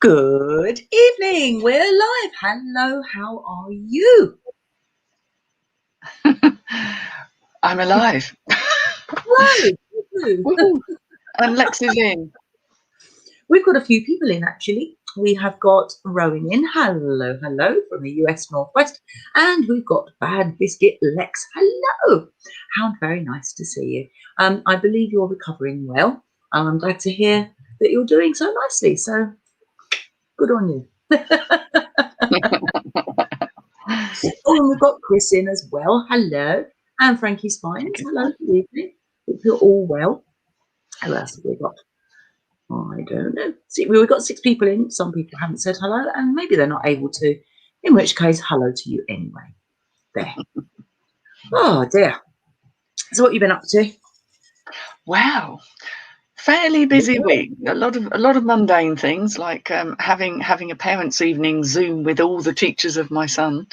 Good evening. We're live. Hello, how are you? I'm alive. Hello. Woo. And Lex is in. We've got a few people in, actually. We have got Rowan in. Hello, hello, from the US Northwest. And we've got Bad Biscuit Lex. Hello. How very nice to see you. I believe you're recovering well. I'm glad to hear that you're doing so nicely. So good on you. Oh, and we've got Chris in as well. Hello. And Frankie Spines. Hello. Good evening. Hope you're all well. Who else have we got? I don't know. See, we've got 6 people in. Some people haven't said hello, and maybe they're not able to. In which case, hello to you anyway. There. Oh dear. So, what have you been up to? Wow. Fairly busy week. A lot of mundane things like having a parents' evening Zoom with all the teachers of my son,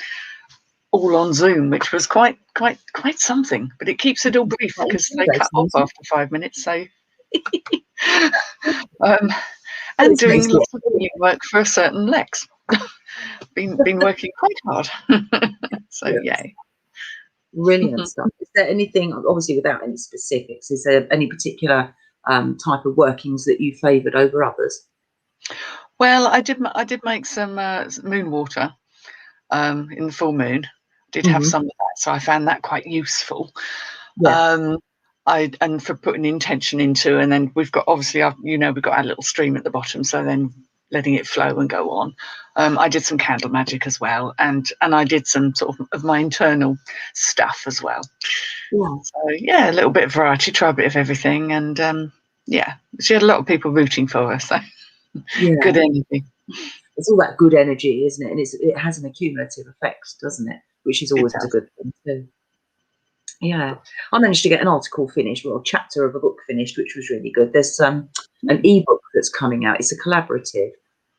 all on Zoom, which was quite something. But it keeps it all brief because they cut off after 5 minutes. So, and doing lots of work for a certain Lex. been working quite hard. So yeah. Brilliant stuff. Is there anything, obviously without any specifics, is there any particular type of workings that you favoured over others? Well, I did make some moon water in the full moon. Did have some of that, so I found that quite useful. Yeah. And for putting intention into, and then we've got obviously we've got our little stream at the bottom, so then letting it flow and go on. I did some candle magic as well, and I did some sort of my internal stuff as well. Yeah. So yeah, a little bit of variety, try a bit of everything, and yeah, she had a lot of people rooting for her, so yeah. Good energy. It's all that good energy, isn't it? And it has an accumulative effect, doesn't it? Which is always a good thing too. Yeah, I managed to get an article finished, well, a chapter of a book finished, which was really good. There's an ebook that's coming out. It's a collaborative,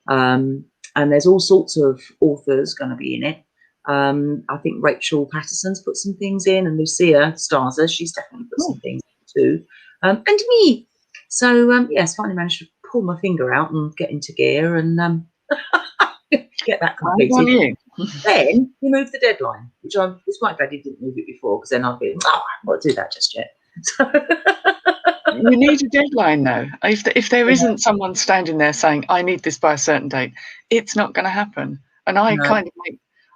and there's all sorts of authors going to be in it. I think Rachel Patterson's put some things in, and Lucia Starzer, she's definitely put some things in too, and me. So yes, finally managed to pull my finger out and get into gear and get that completed. Then he moved the deadline, which I was quite glad he didn't move it before, because then I'd be, I haven't got to do that just yet. You need a deadline though. If there isn't someone standing there saying, I need this by a certain date, it's not going to happen. And I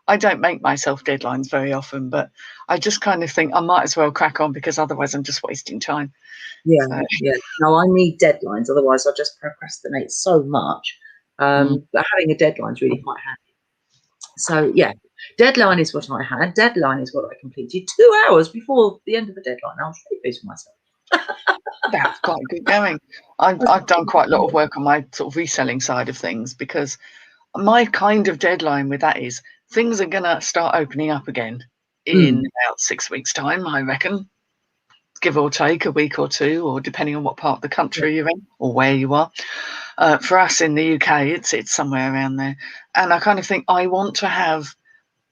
I don't make myself deadlines very often, but I just kind of think I might as well crack on, because otherwise I'm just wasting time. Yeah, so. Yeah. No, I need deadlines, otherwise I just procrastinate so much. But having a deadline is really quite handy. So yeah, deadline is what I had. Deadline is what I completed 2 hours before the end of the deadline. I was really pleased with myself. That's quite good going. I've done quite a lot of work on my sort of reselling side of things, because my kind of deadline with that is things are going to start opening up again in about 6 weeks' time, I reckon, give or take a week or two, or depending on what part of the country you're in or where you are. For us in the UK, it's somewhere around there. And I kind of think I want to have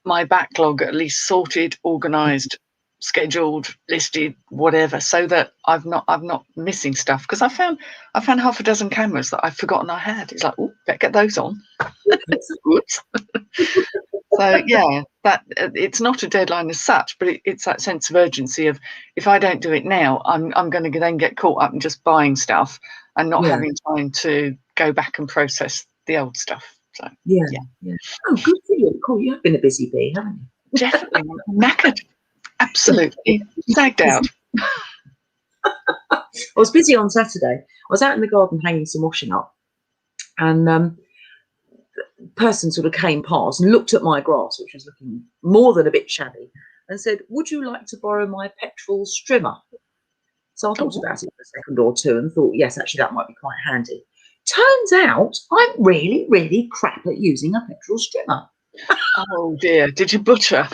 my backlog at least sorted, organised, scheduled, listed, whatever, so that I'm not missing stuff. Because I found half a dozen cameras that I've forgotten I had. It's like, oh, better get those on. Oops. So yeah, that it's not a deadline as such, but it's that sense of urgency of, if I don't do it now, I'm going to then get caught up in just buying stuff and not having time to go back and process the old stuff. So yeah. Oh, good for you. Cool. You have been a busy bee, haven't you? Definitely. Knackered. Absolutely. Sagged out. I was busy on Saturday. I was out in the garden hanging some washing up, and the person sort of came past and looked at my grass, which was looking more than a bit shabby, and said, would you like to borrow my petrol strimmer? So I thought about it for a second or two and thought, yes, actually that might be quite handy. Turns out I'm really, really crap at using a petrol strimmer. Oh dear, did you butcher?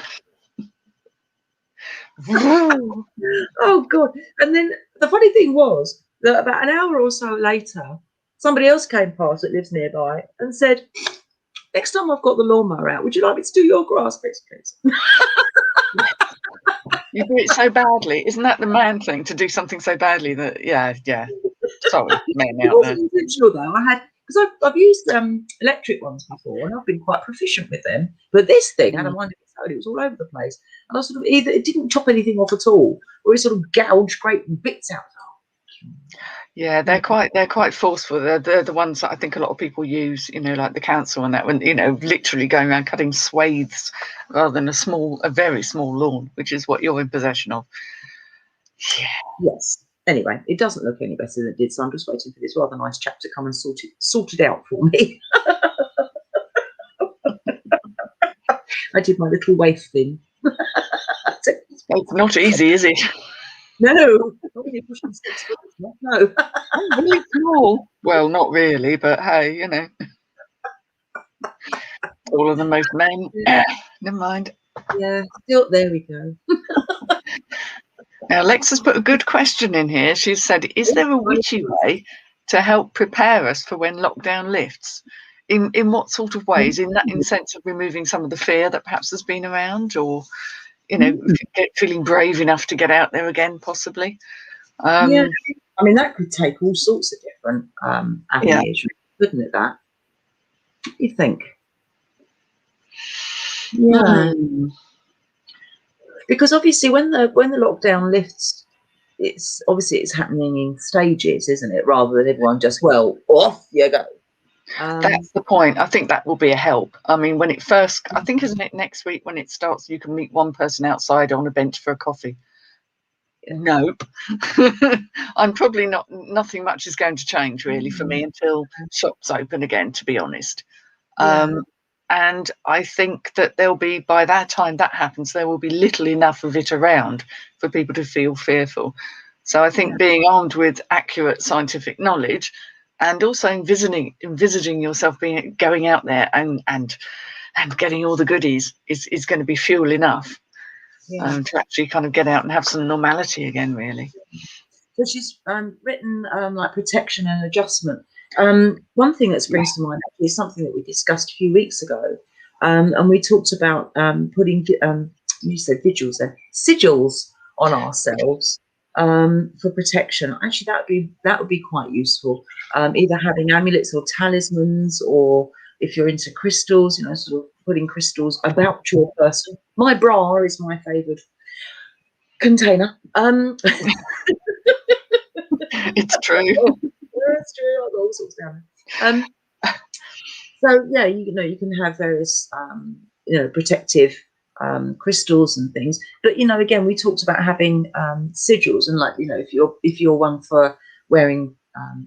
Oh God. And then the funny thing was that about an hour or so later, somebody else came past that lives nearby and said, next time I've got the lawnmower out, would you like me to do your grass, please? You do it so badly. Isn't that the man thing, to do something so badly that, yeah. Sorry, man out there. It wasn't intentional though. I had because I've used electric ones before, and I've been quite proficient with them. But this thing had a mind of its own; it was all over the place, and I sort of either it didn't chop anything off at all, or it sort of gouged great bits out. Yeah, they're quite forceful. They're the ones that I think a lot of people use, you know, like the council and that, when, you know, literally going around cutting swathes rather than a very small lawn, which is what you're in possession of. Yeah. Yes. Anyway, it doesn't look any better than it did, so I'm just waiting for this rather nice chap to come and sort it out for me. I did my little waif thing. It's not easy, is it? No, not when you're pushing 6 foot. No. Really small. Well, not really, but hey, you know. All of the most men. Never mind. Yeah, still, there we go. Now, Alexa's put a good question in here. She said, is there a witchy way to help prepare us for when lockdown lifts? In what sort of ways? In sense of removing some of the fear that perhaps has been around, or, you know, feeling brave enough to get out there again, possibly? Yeah, I mean, that could take all sorts of different avenues, couldn't it, that? What do you think? Yeah. Because obviously when the lockdown lifts, it's happening in stages, isn't it? Rather than everyone just, well, off you go. That's the point. I think that will be a help. I mean, when it first, I think, isn't it next week when it starts, you can meet one person outside on a bench for a coffee. Nope. I'm probably nothing much is going to change really for me until shops open again, to be honest. And I think that there'll be, by that time that happens, there will be little enough of it around for people to feel fearful. So I think being armed with accurate scientific knowledge, and also envisaging yourself going out there and getting all the goodies is going to be fuel enough to actually kind of get out and have some normality again, really. So she's written like protection and adjustment. One thing that springs to mind actually is something that we discussed a few weeks ago, and we talked about putting you said vigils there, sigils on ourselves for protection. Actually, that would be quite useful. Either having amulets or talismans, or if you're into crystals, you know, sort of putting crystals about your person. My bra is my favourite container. It's true. It's true. I've got all sorts down. So yeah, you know, you can have various protective crystals and things. But you know, again, we talked about having sigils, and like, you know, if you're one for wearing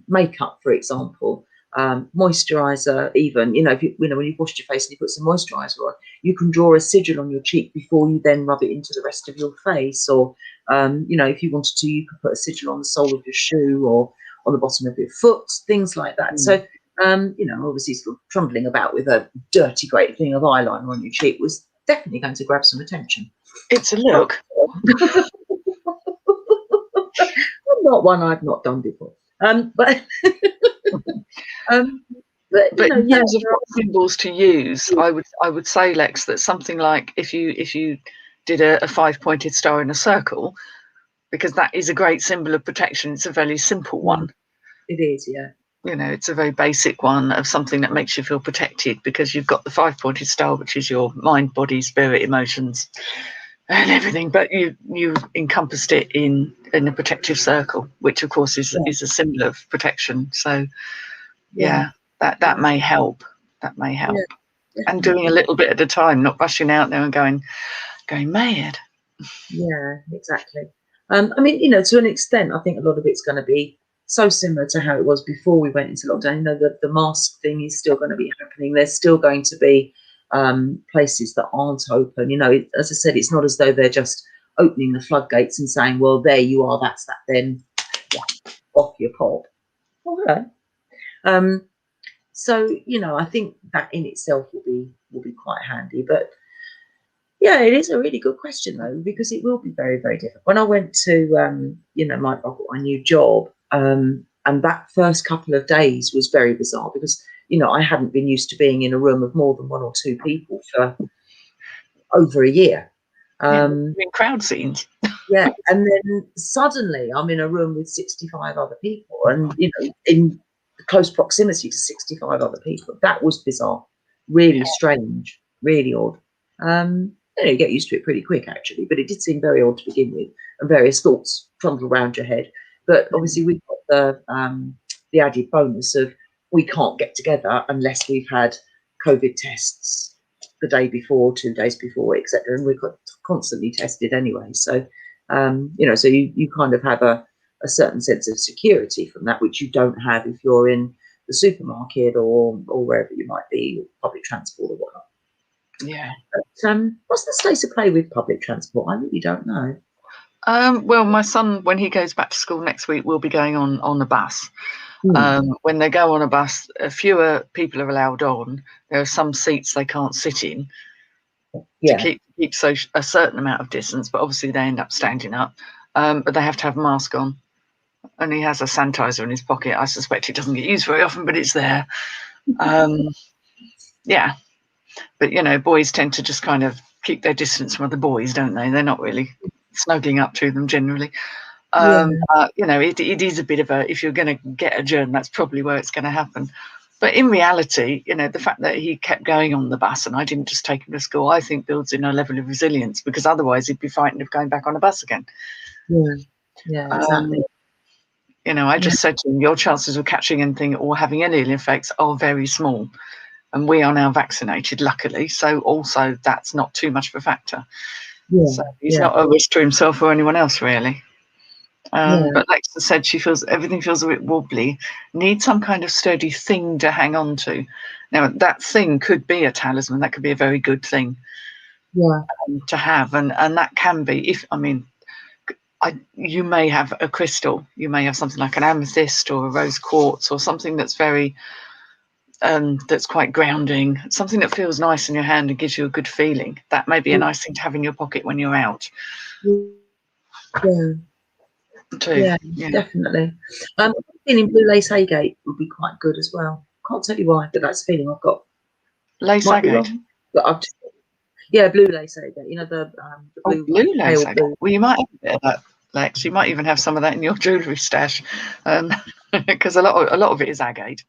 makeup, for example, moisturizer, even, you know, when you've washed your face and you put some moisturizer on, you can draw a sigil on your cheek before you then rub it into the rest of your face. Or you know, if you wanted to, you could put a sigil on the sole of your shoe or on the bottom of your foot, things like that. So you know, obviously sort of trundling about with a dirty great thing of eyeliner on your cheek was definitely going to grab some attention. It's a look. Not one I've not done before. But in terms of what symbols to use, I would say, Lex, that something like if you did a 5-pointed star in a circle, because that is a great symbol of protection. It's a very simple one. It is, yeah. You know, it's a very basic one of something that makes you feel protected, because you've got the 5-pointed star, which is your mind, body, spirit, emotions, and everything. But you encompassed it in a protective circle, which of course is a symbol of protection. So that may help. That may help. And doing a little bit at a time, not rushing out there and going mad. Yeah, exactly. I mean, you know, to an extent, I think a lot of it's going to be so similar to how it was before we went into lockdown. You know, the mask thing is still going to be happening. There's still going to be places that aren't open. You know, as I said, it's not as though they're just opening the floodgates and saying, well, there you are, that's that, then off you pop. Okay. So, you know, I think that in itself will be quite handy. But yeah, it is a really good question though, because it will be very, very different. When I went to you know, I got my new job, and that first couple of days was very bizarre, because, you know, I hadn't been used to being in a room of more than 1 or 2 people for over a year. In crowd scenes. Yeah, and then suddenly I'm in a room with 65 other people, and, you know, in close proximity to 65 other people. That was bizarre, really strange, really odd. You get used to it pretty quick, actually, but it did seem very odd to begin with, and various thoughts trundle around your head. But obviously, we've got the added bonus of we can't get together unless we've had COVID tests the day before, 2 days before, etc. And we've got constantly tested anyway. So, so you kind of have a certain sense of security from that, which you don't have if you're in the supermarket or wherever you might be, public transport or whatnot. Yeah. But, what's the state of play with public transport? I really don't know. Well, my son, when he goes back to school next week, will be going on a bus. When they go on a bus, fewer people are allowed on. There are some seats they can't sit in to keep a certain amount of distance, but obviously they end up standing up. But they have to have a mask on. And he has a sanitizer in his pocket. I suspect it doesn't get used very often, but it's there. Yeah. But, boys tend to just kind of keep their distance from other boys, don't they? They're not really snuggling up to them generally. It is a bit of a, if you're going to get a germ, that's probably where it's going to happen. But in reality, the fact that he kept going on the bus and I didn't just take him to school, I think builds in a level of resilience, because otherwise he'd be frightened of going back on a bus again. Yeah, exactly. I just said to him, your chances of catching anything or having any ill effects are very small. And we are now vaccinated, luckily. So also that's not too much of a factor. So he's not a risk to himself or anyone else, really. But Lexa said she feels everything feels a bit wobbly, needs some kind of sturdy thing to hang on to. Now, that thing could be a talisman. That could be a very good thing to have. And that can be, you may have a crystal. You may have something like an amethyst or a rose quartz or something that's very... that's quite grounding, something that feels nice in your hand and gives you a good feeling. That may be a nice thing to have in your pocket when you're out. Yeah, definitely. Feeling blue lace agate would be quite good as well. Can't tell you why, but that's a feeling I've got. Lace agate? But blue lace agate. The blue, blue lace agate. Blue. Well, you might have a bit of that, Lex. You might even have some of that in your jewellery stash, because a lot of it is agate.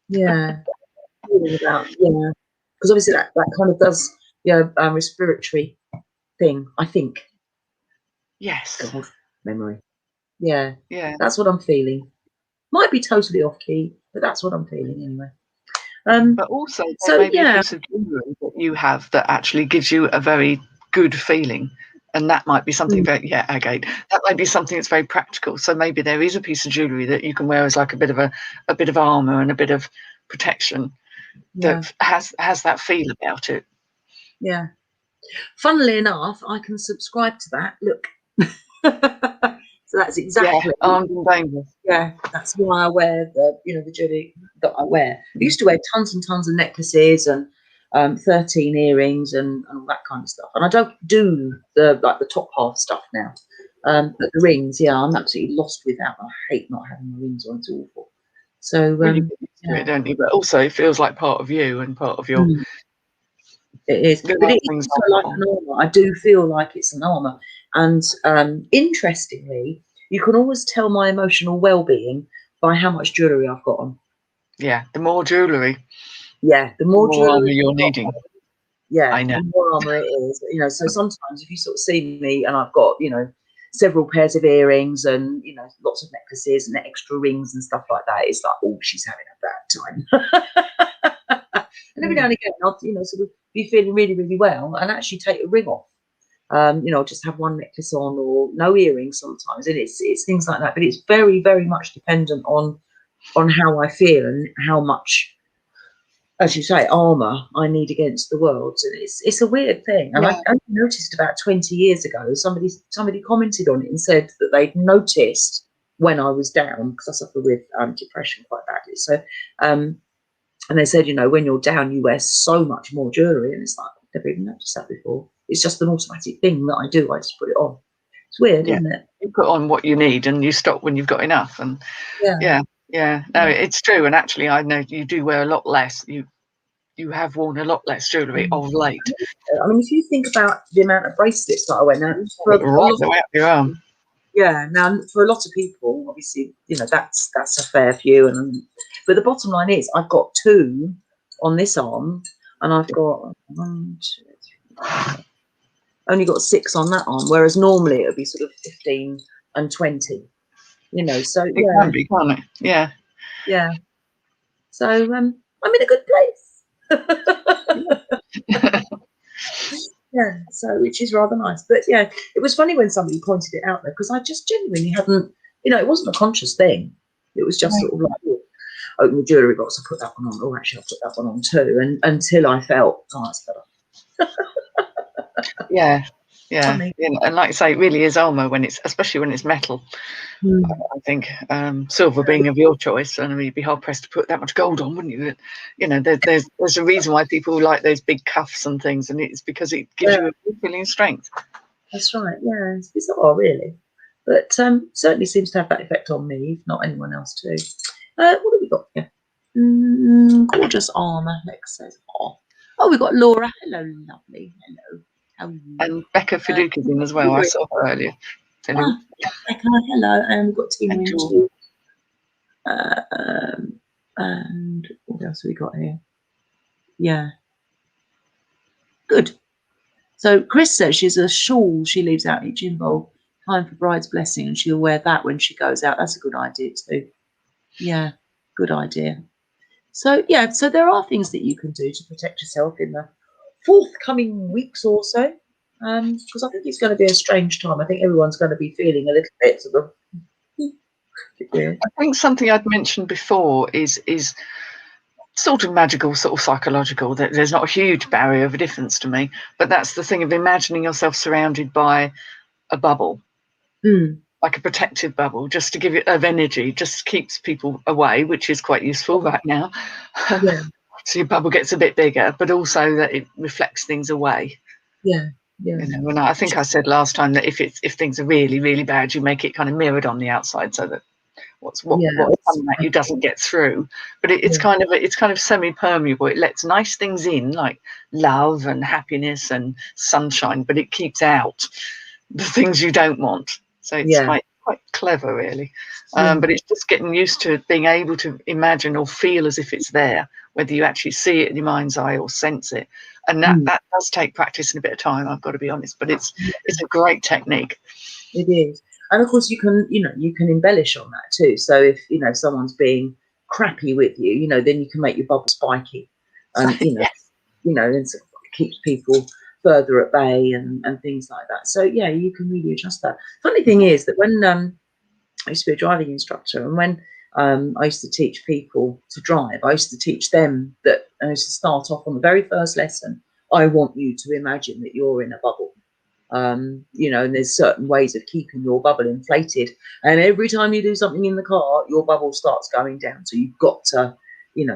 Because obviously that kind of does respiratory thing, I think. Yes. God, memory. Yeah. That's what I'm feeling. Might be totally off key, but that's what I'm feeling anyway. But also, there may be a piece of jewellery that you have that actually gives you a very good feeling, and that might be something very agate. That might be something that's very practical. So maybe there is a piece of jewellery that you can wear as like a bit of armour and a bit of protection that has that feel about it. Yeah. Funnily enough, I can subscribe to that. Look. So that's exactly armed and dangerous. Yeah, that's why I wear the jewelry that I wear. I used to wear tons and tons of necklaces and 13 earrings and all that kind of stuff. And I don't do the top half stuff now. But the rings, I'm absolutely lost with that. I hate not having my rings on. It's awful. So you get used to it, don't you? But also it feels like part of you and part of your It is. But it is like an armour. I do feel like it's an armour. And interestingly, you can always tell my emotional well-being by how much jewellery I've got on. Yeah, the more jewellery. Yeah, the more jewellery you're needing. I know. The more armour it is. So sometimes if you sort of see me and I've got, several pairs of earrings and, lots of necklaces and extra rings and stuff like that, it's like, oh, she's having a bad time. And every now and again, I'll, sort of be feeling really, really well and actually take a ring off. Just have one necklace on or no earrings sometimes, and it's things like that. But it's very, very much dependent on how I feel and how much, as you say, armour I need against the world. And it's a weird thing. And I noticed about 20 years ago, somebody commented on it and said that they'd noticed when I was down, because I suffer with depression quite badly. So, and they said, when you're down, you wear so much more jewellery, and it's like I've never even noticed that before. It's just an automatic thing that I do. I just put it on. It's weird, isn't it? You put on what you need and you stop when you've got enough. And no, it's true. And actually, I know you do wear a lot less. You have worn a lot less jewellery of late. I mean, if you think about the amount of bracelets that I wear now, your arm. Yeah. Now, for a lot of people, obviously, that's a fair few, and But the bottom line is, I've got 2 on this arm, and I've got 1, 2, 3, only got 6 on that arm, whereas normally it would be sort of 15 and 20. You know, so It can be, can't it? Yeah. Yeah. So I'm in a good place. Yeah, so which is rather nice. But yeah, it was funny when somebody pointed it out there, because I just genuinely hadn't, it wasn't a conscious thing. It was just sort of like, oh, open the jewellery box, I put that one on. Oh, actually, I'll put that one on too. And until I felt, oh, that's better. Yeah. Yeah. Funny. And like I say, it really is armour especially when it's metal. I think silver being of your choice, and I mean, you'd be hard pressed to put that much gold on, wouldn't you? You know, there's a reason why people like those big cuffs and things, and it's because it gives you a feeling of strength. That's right. Yeah, it's bizarre, really, but certainly seems to have that effect on me, if not anyone else too. What have we got here? Gorgeous armour. Lex says, oh, we've got Laura. Hello, lovely. Hello. How are you? And Becca Fiduka's in as well. I saw her earlier. Hello. Becca, hello. And we've got Tina in too. And what else have we got here? Yeah. Good. So Chris says she's a shawl she leaves out each involve, time for bride's blessing, and she'll wear that when she goes out. That's a good idea too. Yeah, good idea. So yeah, so there are things that you can do to protect yourself in the forthcoming weeks or so, because I think it's going to be a strange time. I think everyone's going to be feeling a little bit sort of weird. I think something I'd mentioned before is sort of magical, sort of psychological. That there's not a huge barrier of a difference to me, but that's the thing of imagining yourself surrounded by a bubble, like a protective bubble, just to give it of energy, just keeps people away, which is quite useful right now. Yeah. So your bubble gets a bit bigger, but also that it reflects things away. Yeah. Yeah. You know, and I think I said last time that if things are really, really bad, you make it kind of mirrored on the outside, so that what's coming at you doesn't get through. But it's kind of semi-permeable. It lets nice things in, like love and happiness and sunshine, but it keeps out the things you don't want. So it's quite clever, really. But it's just getting used to being able to imagine or feel as if it's there, whether you actually see it in your mind's eye or sense it. And that does take practice and a bit of time, I've got to be honest, but it's a great technique. It is. And of course you can embellish on that too. So if someone's being crappy with you, then you can make your bubble spiky, and and sort of keeps people further at bay and things like that. So yeah, you can really adjust that. Funny thing is that when I used to be a driving instructor, and when I used to teach people to drive, I used to teach them that I used to start off on the very first lesson. I want you to imagine that you're in a bubble. And there's certain ways of keeping your bubble inflated, and every time you do something in the car, your bubble starts going down. So you've got to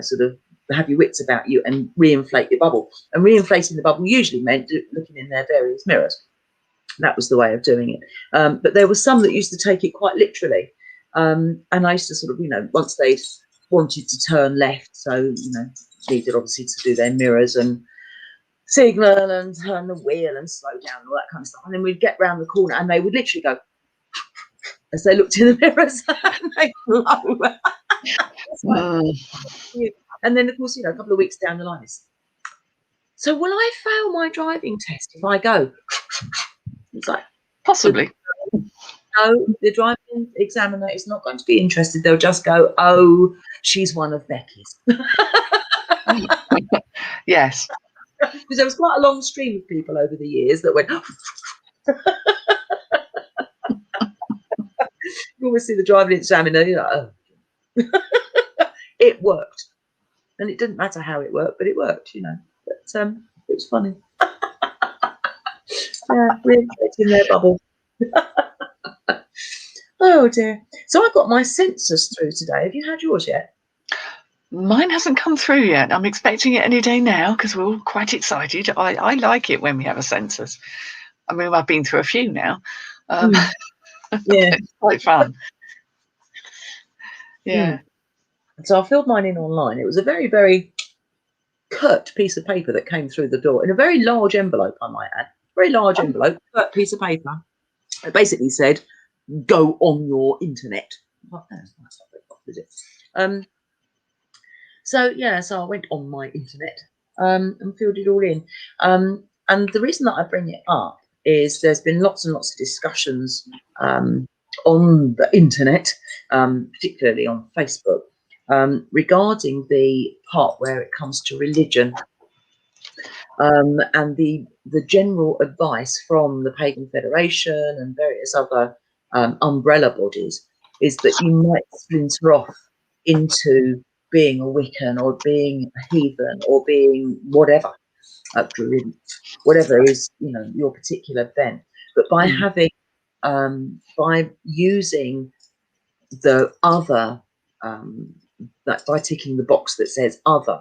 sort of have your wits about you and reinflate your bubble. And reinflating the bubble usually meant looking in their various mirrors. That was the way of doing it. But there were some that used to take it quite literally, and I used to sort of once they wanted to turn left, so needed obviously to do their mirrors and signal and turn the wheel and slow down and all that kind of stuff, and then we'd get round the corner and they would literally go as they looked in the mirrors and they blow. And then of course a couple of weeks down the line, so will I fail my driving test if I go? It's like, possibly. No, the driving examiner is not going to be interested. They'll just go, oh, she's one of Becky's. Yes. Because there was quite a long stream of people over the years that went. You always see the driving examiner, you're like, oh. It worked, and it didn't matter how it worked, but it worked, But it was funny. Yeah, really in their bubble. Oh dear. So I got my census through today. Have you had yours yet? Mine hasn't come through yet. I'm expecting it any day now because we're all quite excited. I like it when we have a census. I mean, I've been through a few now. Yeah. It's quite fun. Yeah. So I filled mine in online. It was a very, very curt piece of paper that came through the door in a very large envelope, I might add. Very large envelope, curt piece of paper. It basically said, go on your internet. What is it? So yeah, so I went on my internet and filled it all in. And the reason that I bring it up is there's been lots and lots of discussions on the internet, particularly on Facebook, regarding the part where it comes to religion, and the general advice from the Pagan Federation and various other umbrella bodies is that you might splinter off into being a Wiccan or being a heathen or being whatever, druid, whatever is, you know, your particular bent. But by having, by using the other, that by ticking the box that says other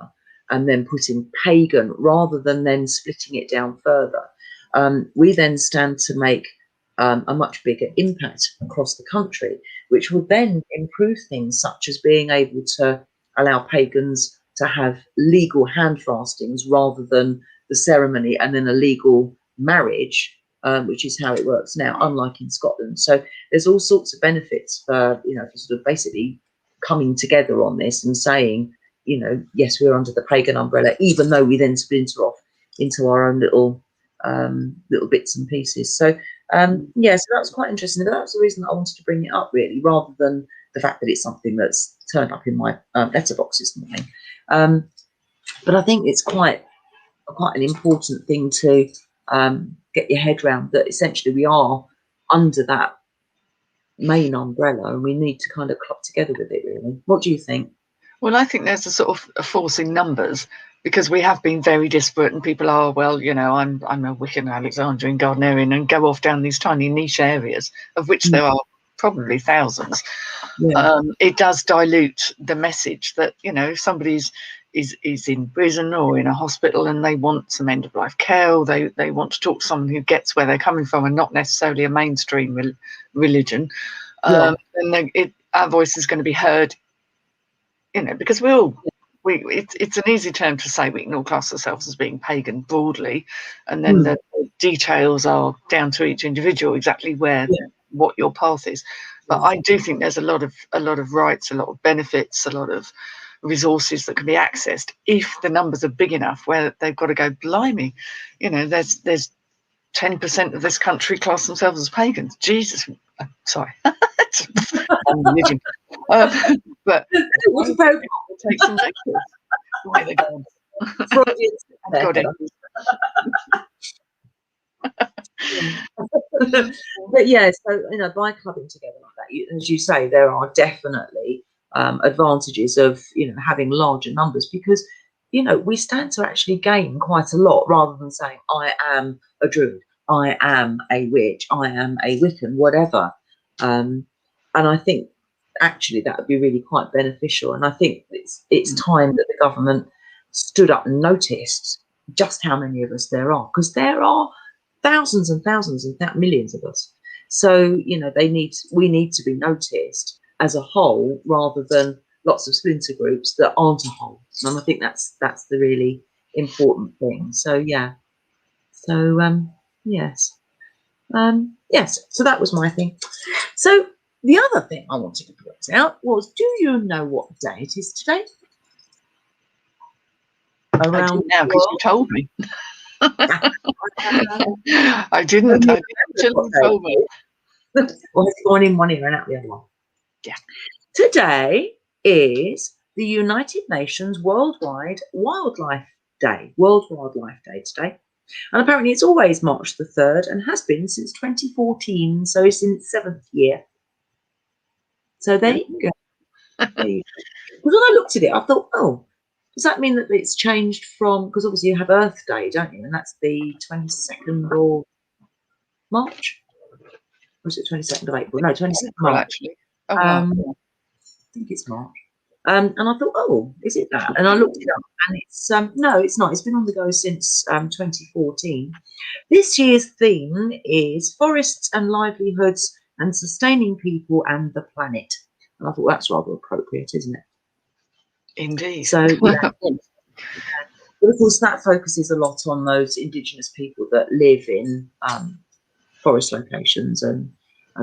and then putting pagan rather than then splitting it down further, we then stand to make a much bigger impact across the country, which would then improve things such as being able to allow pagans to have legal hand fastings rather than the ceremony and then a legal marriage, which is how it works now, unlike in Scotland. So there's all sorts of benefits for, you know, for sort of basically coming together on this and saying, you know, yes, we're under the pagan umbrella, even though we then splinter off into our own little bits and pieces. So yeah, so that was quite interesting. But that's the reason that I wanted to bring it up, really, rather than the fact that it's something that's turned up in my letterbox this morning. But I think it's quite an important thing to get your head around, that essentially we are under that main umbrella and we need to kind of club together with it, really. What do you think? Well, I think there's a sort of a force in numbers, because we have been very disparate, and people are, well, you know, I'm a Wiccan, Alexandrian, Gardnerian, and go off down these tiny niche areas, of which there are probably thousands. Yeah. It does dilute the message that, you know, if somebody's is in prison or in a hospital and they want some end of life care, or they want to talk to someone who gets where they're coming from and not necessarily a mainstream religion, then our voice is going to be heard. You know, because it's an easy term to say we can all class ourselves as being pagan broadly, and then the details are down to each individual exactly where what your path is. But I do think there's a lot of rights, a lot of benefits, a lot of resources that can be accessed if the numbers are big enough where they've got to go, blimey, you know, there's 10% of this country class themselves as pagans. Jesus, sorry. Religion. But take some lectures. Where they go. But yeah, so, you know, by clubbing together like that, as you say, there are definitely advantages of, you know, having larger numbers, because, you know, we stand to actually gain quite a lot rather than saying I am a druid, I am a witch, I am a Wiccan, whatever. And I think actually that would be really quite beneficial. And I think it's time that the government stood up and noticed just how many of us there are, because there are thousands and thousands and millions of us. So, you know, we need to be noticed as a whole rather than lots of splinter groups that aren't a whole. And I think that's the really important thing. So yeah. So yes. Yes, so that was my thing. So the other thing I wanted to point out was, do you know what day it is today? Around now, because you told me. I didn't tell me. Well, it's going in one ear and out the other one. Yeah. Today is the United Nations Worldwide Wildlife Day. World Wildlife Day today. And apparently it's always March the 3rd and has been since 2014. So it's in its 7th year. So there you go. Because when I looked at it, I thought, oh, does that mean that it's changed from, because obviously you have Earth Day, don't you? And that's the 22nd of March. Or is it 22nd of April? No, 22nd of March. Actually. Oh, wow. I think it's March. And I thought, oh, is it that? And I looked it up, and it's no, it's not. It's been on the go since 2014. This year's theme is forests and livelihoods and sustaining people and the planet. And I thought that's rather appropriate, isn't it? Indeed. So yeah. But of course, that focuses a lot on those Indigenous people that live in forest locations and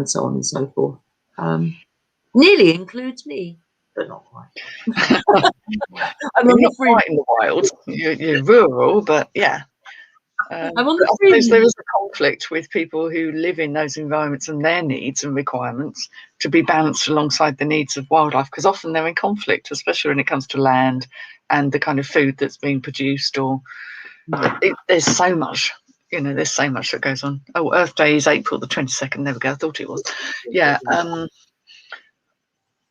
so on and so forth. Nearly includes me but not quite. You're not quite in the wild. You're rural, but yeah. I'm on I the suppose there fringe. is a conflict with people who live in those environments and their needs and requirements to be balanced alongside the needs of wildlife, because often they're in conflict, especially when it comes to land and the kind of food that's being produced. Or there's so much, there's so much that goes on. Oh, Earth Day is April the 22nd. There we go. I thought it was. Yeah.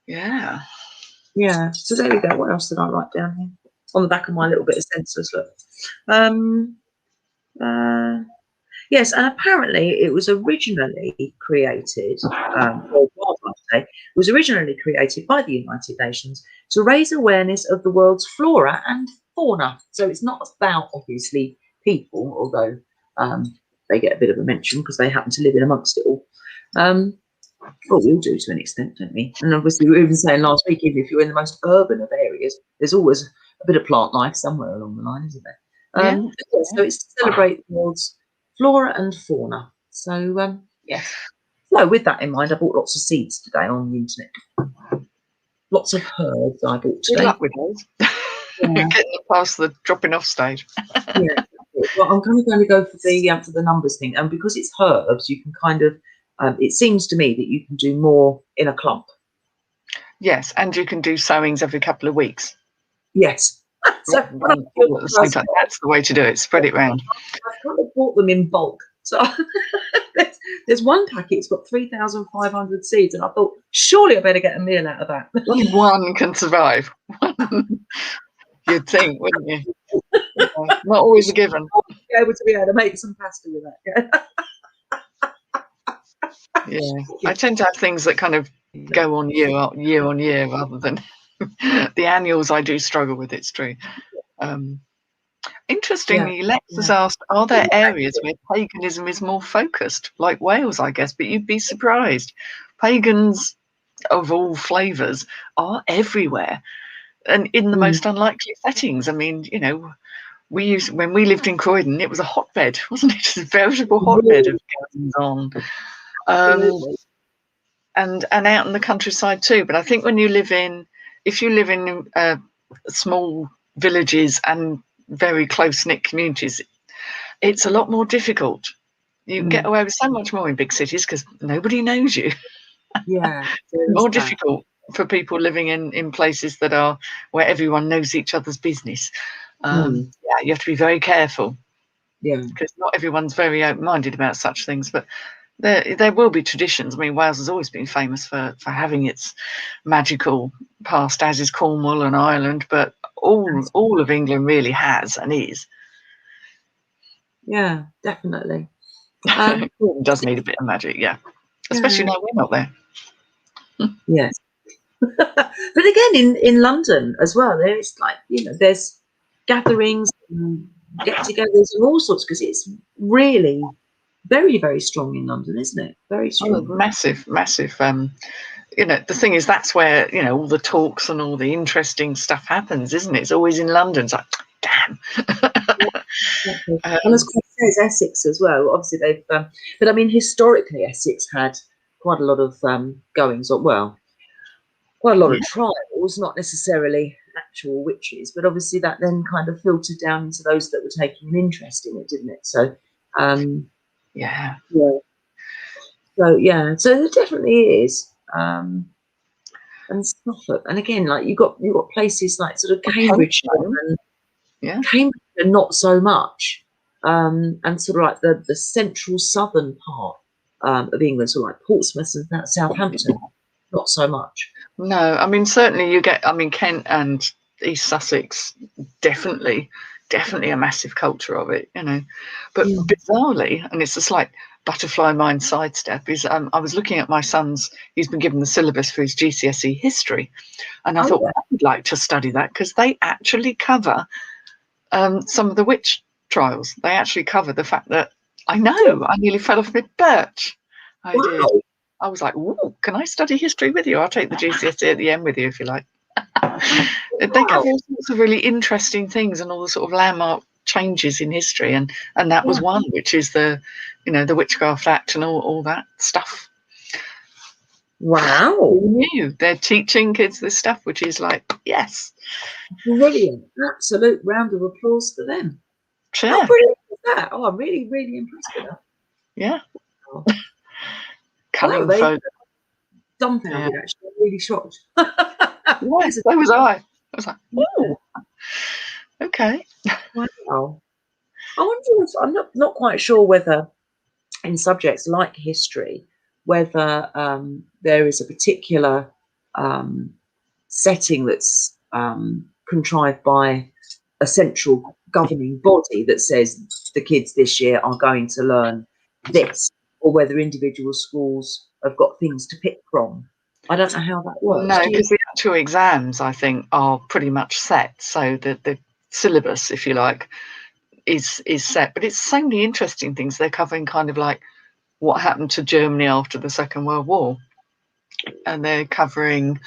Yeah. Yeah. So there we go. What else did I write down here? On the back of my little bit of census, look. Yes, and apparently it was originally created, or Wildlife Day was originally created by the United Nations to raise awareness of the world's flora and fauna. So it's not about, obviously, people, although they get a bit of a mention because they happen to live in amongst it all. Well, we all do to an extent, don't we? And obviously, we were even saying last week, even if you're in the most urban of areas, there's always a bit of plant life somewhere along the line, isn't there? So it's to celebrate the world's flora and fauna. So, yes. So with that in mind, I bought lots of seeds today on the internet. Lots of herbs I bought today. Good luck with those. Yeah. Getting past the dropping off stage. Yeah. Well, I'm kind of going to go for the numbers thing, and because it's herbs, you can kind of. It seems to me that you can do more in a clump. Yes, and you can do sowings every couple of weeks. Yes. So that's the way to do it. Spread it round. I've kind of bought them in bulk. So there's one packet, it's got 3,500 seeds, and I thought, surely I better get a meal out of that. Only one can survive. You'd think, wouldn't you? Not always a given. Be able to make some pasta with that. Yeah, I tend to have things that kind of go on year on year rather than the annuals. I do struggle with, it's true. Interestingly, Lex has asked, are there areas where paganism is more focused, like Wales, I guess? But you'd be surprised. Pagans of all flavours are everywhere and in the most unlikely settings. I mean, when we lived in Croydon, it was a hotbed, wasn't it? A veritable hotbed of goings on. And out in the countryside too. But I think if you live in small villages and very close-knit communities, it's a lot more difficult. You get away with so much more in big cities because nobody knows you. Yeah. It's more difficult for people living in places where everyone knows each other's business. Yeah, you have to be very careful. Yeah. Because not everyone's very open-minded about such things, but there will be traditions. I mean, Wales has always been famous for having its magical past, as is Cornwall and Ireland, but all of England really has and is. Yeah, definitely. It does need a bit of magic, yeah. Especially now we're not there. Yes. But again, in London as well, there's there's gatherings and get-togethers and all sorts, because it's really very, very strong in London, isn't it? Very strong. Oh, massive. The thing is, that's where all the talks and all the interesting stuff happens, isn't it? It's always in London. It's like, damn. And as Chris says, Essex as well. Obviously, they've. But I mean, historically, Essex had quite a lot of goings on. Well, quite a lot of trials, not necessarily actual witches, but obviously that then kind of filtered down into those that were taking an interest in it, didn't it? So, yeah. So there definitely is. And Suffolk, and again, like you got places like sort of Cambridge, and Cambridge not so much, and sort of like the central southern part of England, so like Portsmouth and Southampton, not so much. No, I mean certainly you get. I mean Kent and East Sussex, definitely a massive culture of it, But bizarrely, and it's a slight butterfly mind sidestep, is I was looking at my son's. He's been given the syllabus for his GCSE history, and I thought, well, I would like to study that because they actually cover some of the witch trials. They actually cover the fact that I nearly fell off my perch. I did. I was like, "Ooh, can I study history with you? I'll take the GCSE at the end with you if you like." They cover all sorts of really interesting things and all the sort of landmark changes in history, and that was one, which is the Witchcraft Act and all that stuff. Wow. Who knew? They're teaching kids this stuff, which is like, yes. Brilliant. Absolute round of applause for them. Sure. How brilliant is that? Oh, I'm really, really impressed with that. Yeah. Oh. Cunning Wow, folk. dumbfounded, actually. I'm really shocked. Yeah, so was I. I was like, oh, okay. Wow. I wonder if, I'm not quite sure whether in subjects like history, whether there is a particular setting that's contrived by a central governing body that says the kids this year are going to learn this, or whether individual schools have got things to pick from. I don't know how that works. No, because the actual exams, I think, are pretty much set. So the syllabus, if you like, is set. But it's so many interesting things. They're covering kind of like what happened to Germany after the Second World War, and they're covering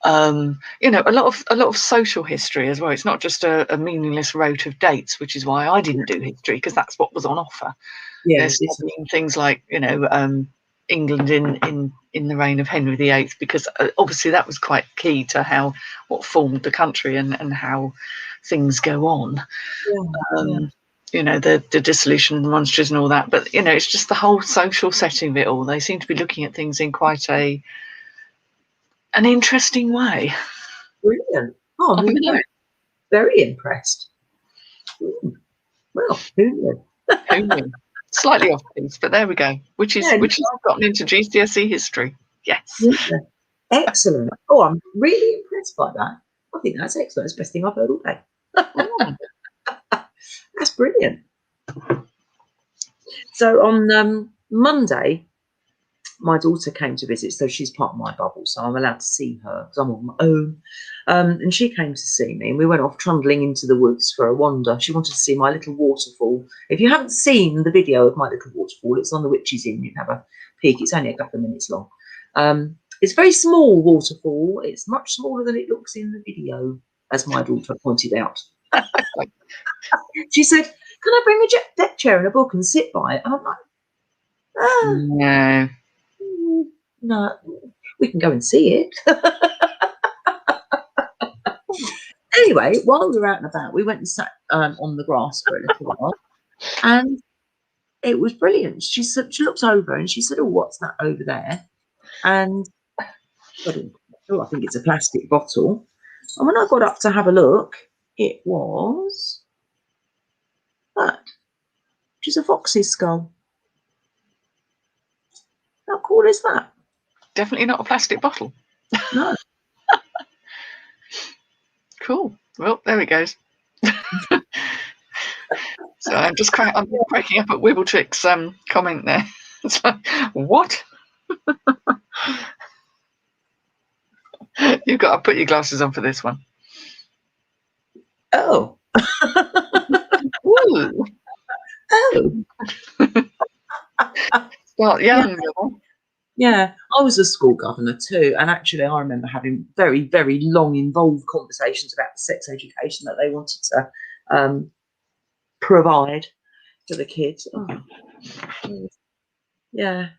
you know, a lot of social history as well. It's not just a meaningless rote of dates, which is why I didn't do history, because that's what was on offer. Yeah, They're studying things like, you know, England in the reign of Henry VIII, because obviously that was quite key to what formed the country and how things go on. You know, the dissolution of the monasteries and all that. But you know, it's just the whole social setting of it all. They seem to be looking at things in quite an interesting way. Brilliant. Oh, I'm very impressed. Well, who knew? Who knew? Slightly off piece, but there we go. Which is gotten into GCSE history. Yes. Yeah. Excellent. Oh, I'm really impressed by that. I think that's excellent. It's the best thing I've heard all day. That's brilliant. So on Monday, my daughter came to visit, so she's part of my bubble, so I'm allowed to see her because I'm on my own. And she came to see me, and we went off trundling into the woods for a wander. She wanted to see my little waterfall. If you haven't seen the video of my little waterfall, it's on the Witches Inn. You can have a peek. It's only a couple of minutes long. It's a very small waterfall. It's much smaller than it looks in the video, as my daughter pointed out. She said, "Can I bring a deck chair and a book and sit by it?" And I'm like, no, we can go and see it. Anyway, while we were out and about, we went and sat on the grass for a little while, and it was brilliant. She looked over and she said, "Oh, what's that over there?" And I think it's a plastic bottle. And when I got up to have a look, it was that, which is a fox's skull. How cool is that? Definitely not a plastic bottle. No. Cool. Well, there it goes. So I'm cracking up at Wibbletrick's comment there. It's like, what? You've got to put your glasses on for this one. Oh. Ooh. Oh. Start young. Yeah, I was a school governor too, and actually I remember having very, very long involved conversations about the sex education that they wanted to provide for the kids. Oh. Yeah,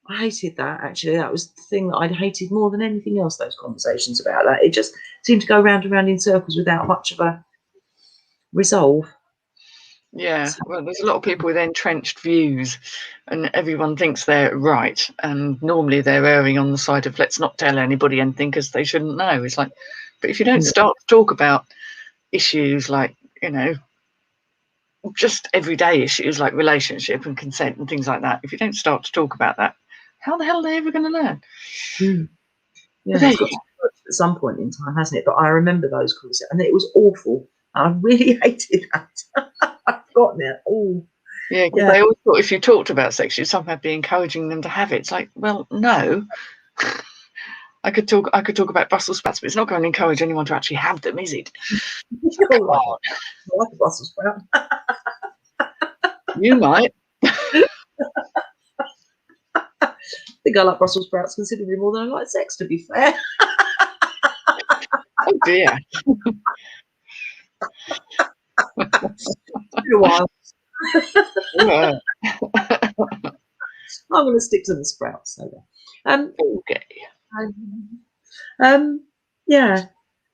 I hated that, actually. That was the thing that I'd hated more than anything else, those conversations about that. It just seemed to go round and round in circles without much of a resolve. Yeah, well, there's a lot of people with entrenched views, and everyone thinks they're right. And normally they're erring on the side of let's not tell anybody anything because they shouldn't know. It's like, but if you don't start to talk about issues like, you know, just everyday issues like relationship and consent and things like that, if you don't start to talk about that, how the hell are they ever going to learn? Yeah, it's got to work at some point in time, hasn't it? But I remember those conversations, and it was awful. I really hated that. I've forgotten it. Oh, yeah, because they always thought if you talked about sex, you'd somehow be encouraging them to have it. It's like, well, no. I could talk about Brussels sprouts, but it's not going to encourage anyone to actually have them, is it? Come on. I like a Brussels sprout. You might. I think I like Brussels sprouts considerably more than I like sex, to be fair. Oh dear. It's been a while. Yeah. I'm going to stick to the sprouts. So Okay. Yeah,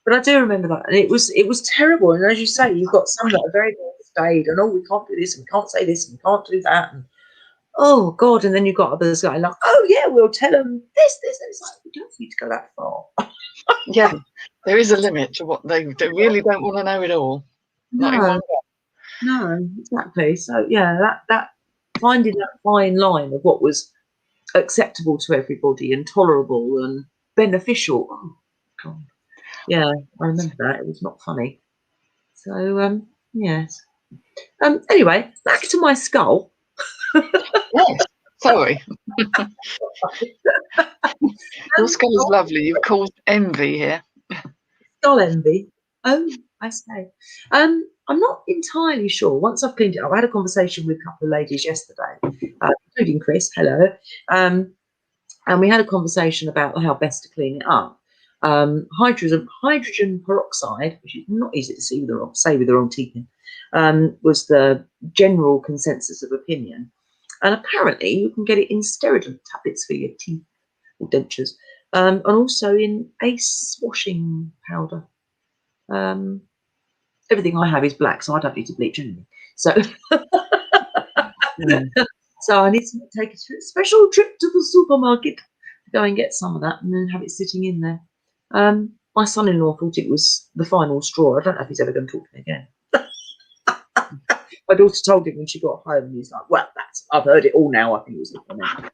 but I do remember that, and it was terrible. And as you say, you've got some that are very well stayed, and we can't do this, and we can't say this, and we can't do that, and oh God, and then you've got others going like, oh yeah, we'll tell them this, and it's like we don't need to go that far. Yeah, there is a limit to what they really don't want to know it all. Not in one go. No, exactly. So yeah, that finding that fine line of what was acceptable to everybody and tolerable and beneficial. Oh God. Yeah, I remember that. It was not funny. So yes. Anyway, back to my skull. Yes, sorry. Your skull is lovely. You've caused envy here. Skull envy. Oh, I say. I'm not entirely sure. Once I've cleaned it up, I had a conversation with a couple of ladies yesterday, including Chris. Hello. And we had a conversation about how best to clean it up. Hydrogen peroxide, which is not easy to say with the wrong teeth in, was the general consensus of opinion. And apparently you can get it in Sterident tablets for your teeth or dentures, and also in Ace washing powder. Everything I have is black, so I don't need to bleach anything. So, so I need to take a special trip to the supermarket to go and get some of that, and then have it sitting in there. My son-in-law thought it was the final straw. I don't know if he's ever going to talk to me again. My daughter told him when she got home, and he's like, "Well, I've heard it all now. I think it was looking at."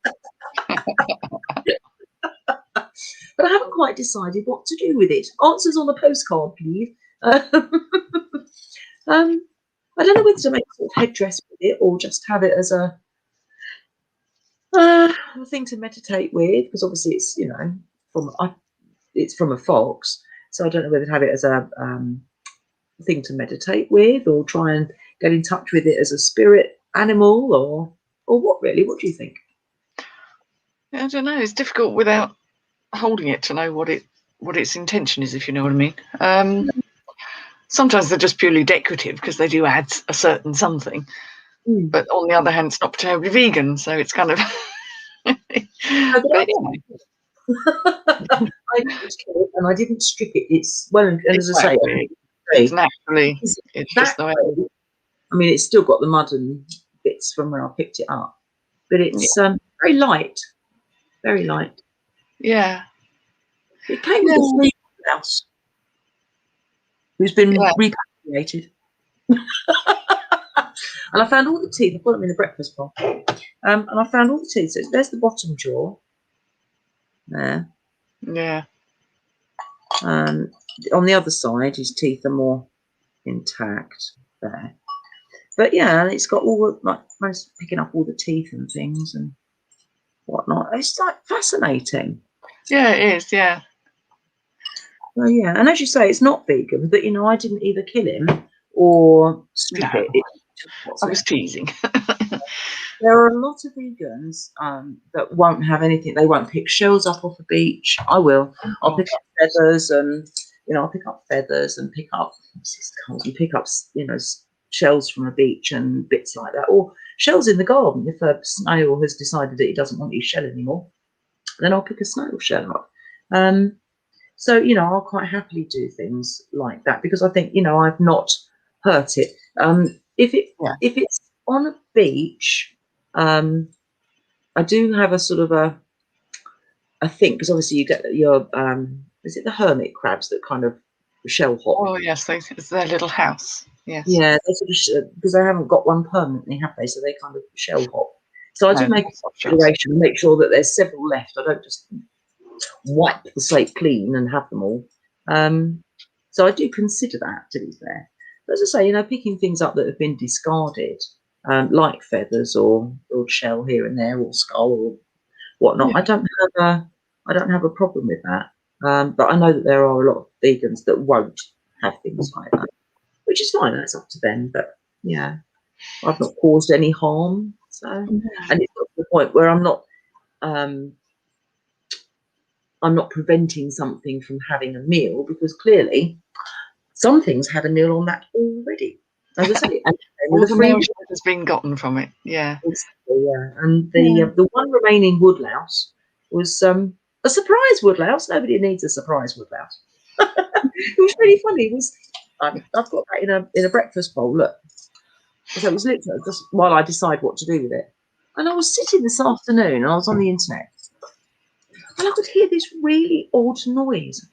But I haven't quite decided what to do with it. Answers on the postcard, please. I don't know whether to make a sort of headdress with it or just have it as a thing to meditate with, because obviously it's it's from a fox, so I don't know whether to have it as a thing to meditate with or try and get in touch with it as a spirit animal or what really. What do you think? I don't know. It's difficult without holding it to know what its intention is, if you know what I mean. Sometimes they're just purely decorative because they do add a certain something. But on the other hand, it's not terribly vegan, so it's kind of. But, I didn't kill it and I didn't strip it. It's and as I say, it's naturally. It's just the way. I mean, it's still got the mud and bits from when I picked it up, but it's very light, very light. Yeah. It came with a free house who's been repatriated. And I found all the teeth. I put them in the breakfast pot. And I found all the teeth. So there's the bottom jaw. There. Yeah. On the other side, his teeth are more intact. There. But yeah, it's got all the picking up all the teeth and things and whatnot. It's like fascinating. Yeah, it is. Yeah. Well, yeah, and as you say, it's not vegan. But I didn't either kill him or strip it. I was teasing. There are a lot of vegans that won't have anything. They won't pick shells up off the beach. I will. I'll pick up feathers and I'll pick up feathers and pick up shells from a beach and bits like that, or shells in the garden. If a snail has decided that he doesn't want his shell anymore, then I'll pick a snail shell up. So I'll quite happily do things like that because I think I've not hurt it. If it's on a beach, I do have a sort of a thing, because obviously you get your is it the hermit crabs that kind of shell hop? Oh yes, it's their little house. Yes. Yeah, they sort of, because they haven't got one permanently, have they? So they kind of shell hop. So I do make a consideration and make sure that there's several left. I don't just wipe the slate clean and have them all. So I do consider that, to be fair. But as I say, picking things up that have been discarded, like feathers or shell here and there, or skull or whatnot, I don't have a problem with that. But I know that there are a lot of vegans that won't have things like that, which is fine. That's up to them. But yeah, I've not caused any harm. So, and it's got to the point where I'm not preventing something from having a meal, because clearly something's had a meal on that already. As I say, and all the meal has been gotten from it. Yeah. Yeah, and the one remaining woodlouse was a surprise woodlouse. Nobody needs a surprise woodlouse. It was really funny. It was I've got that in a breakfast bowl. Look, so it was literally just while I decide what to do with it. And I was sitting this afternoon, and I was on the internet, and I could hear this really odd noise.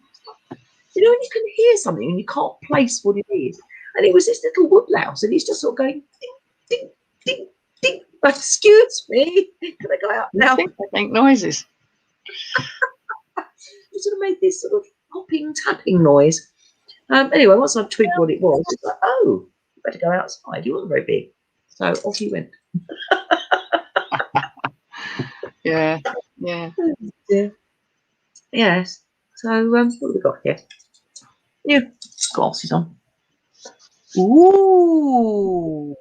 You know, when you can hear something and you can't place what it is. And it was this little woodlouse, and he's just sort of going ding, ding, ding, ding. Excuse me, can I go out now? I make noises. He sort of made this sort of hopping, tapping noise. Anyway, once I twigged what it was, it's like, oh, you better go outside. He wasn't very big. So off he went. Yeah. Yes. So what have we got here? New glasses on. Ooh,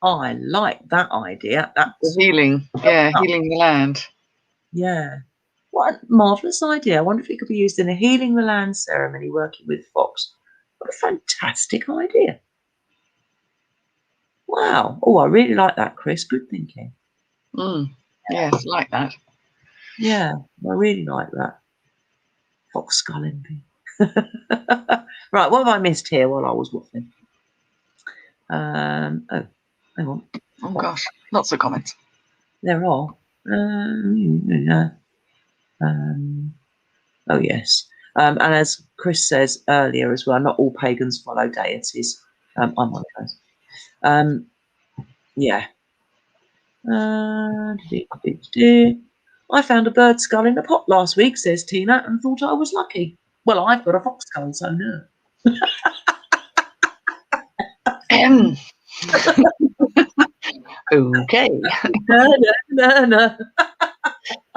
I like that idea. That's Healing. Yeah, healing the land. Yeah. What a marvellous idea. I wonder if it could be used in a healing the land ceremony working with fox. What a fantastic idea. Wow. Oh, I really like that, Chris. Good thinking. Yes, like that. Yeah, I really like that. Fox skull envy. Right, what have I missed here while I was waffling? Oh, hang on. Oh gosh, lots of comments. There are. Oh yes. And as Chris says earlier as well, not all pagans follow deities. I'm one of those. Yeah. I found a bird skull in a pot last week, says Tina, and thought I was lucky. Well, I've got a fox skull, so no. Okay. No.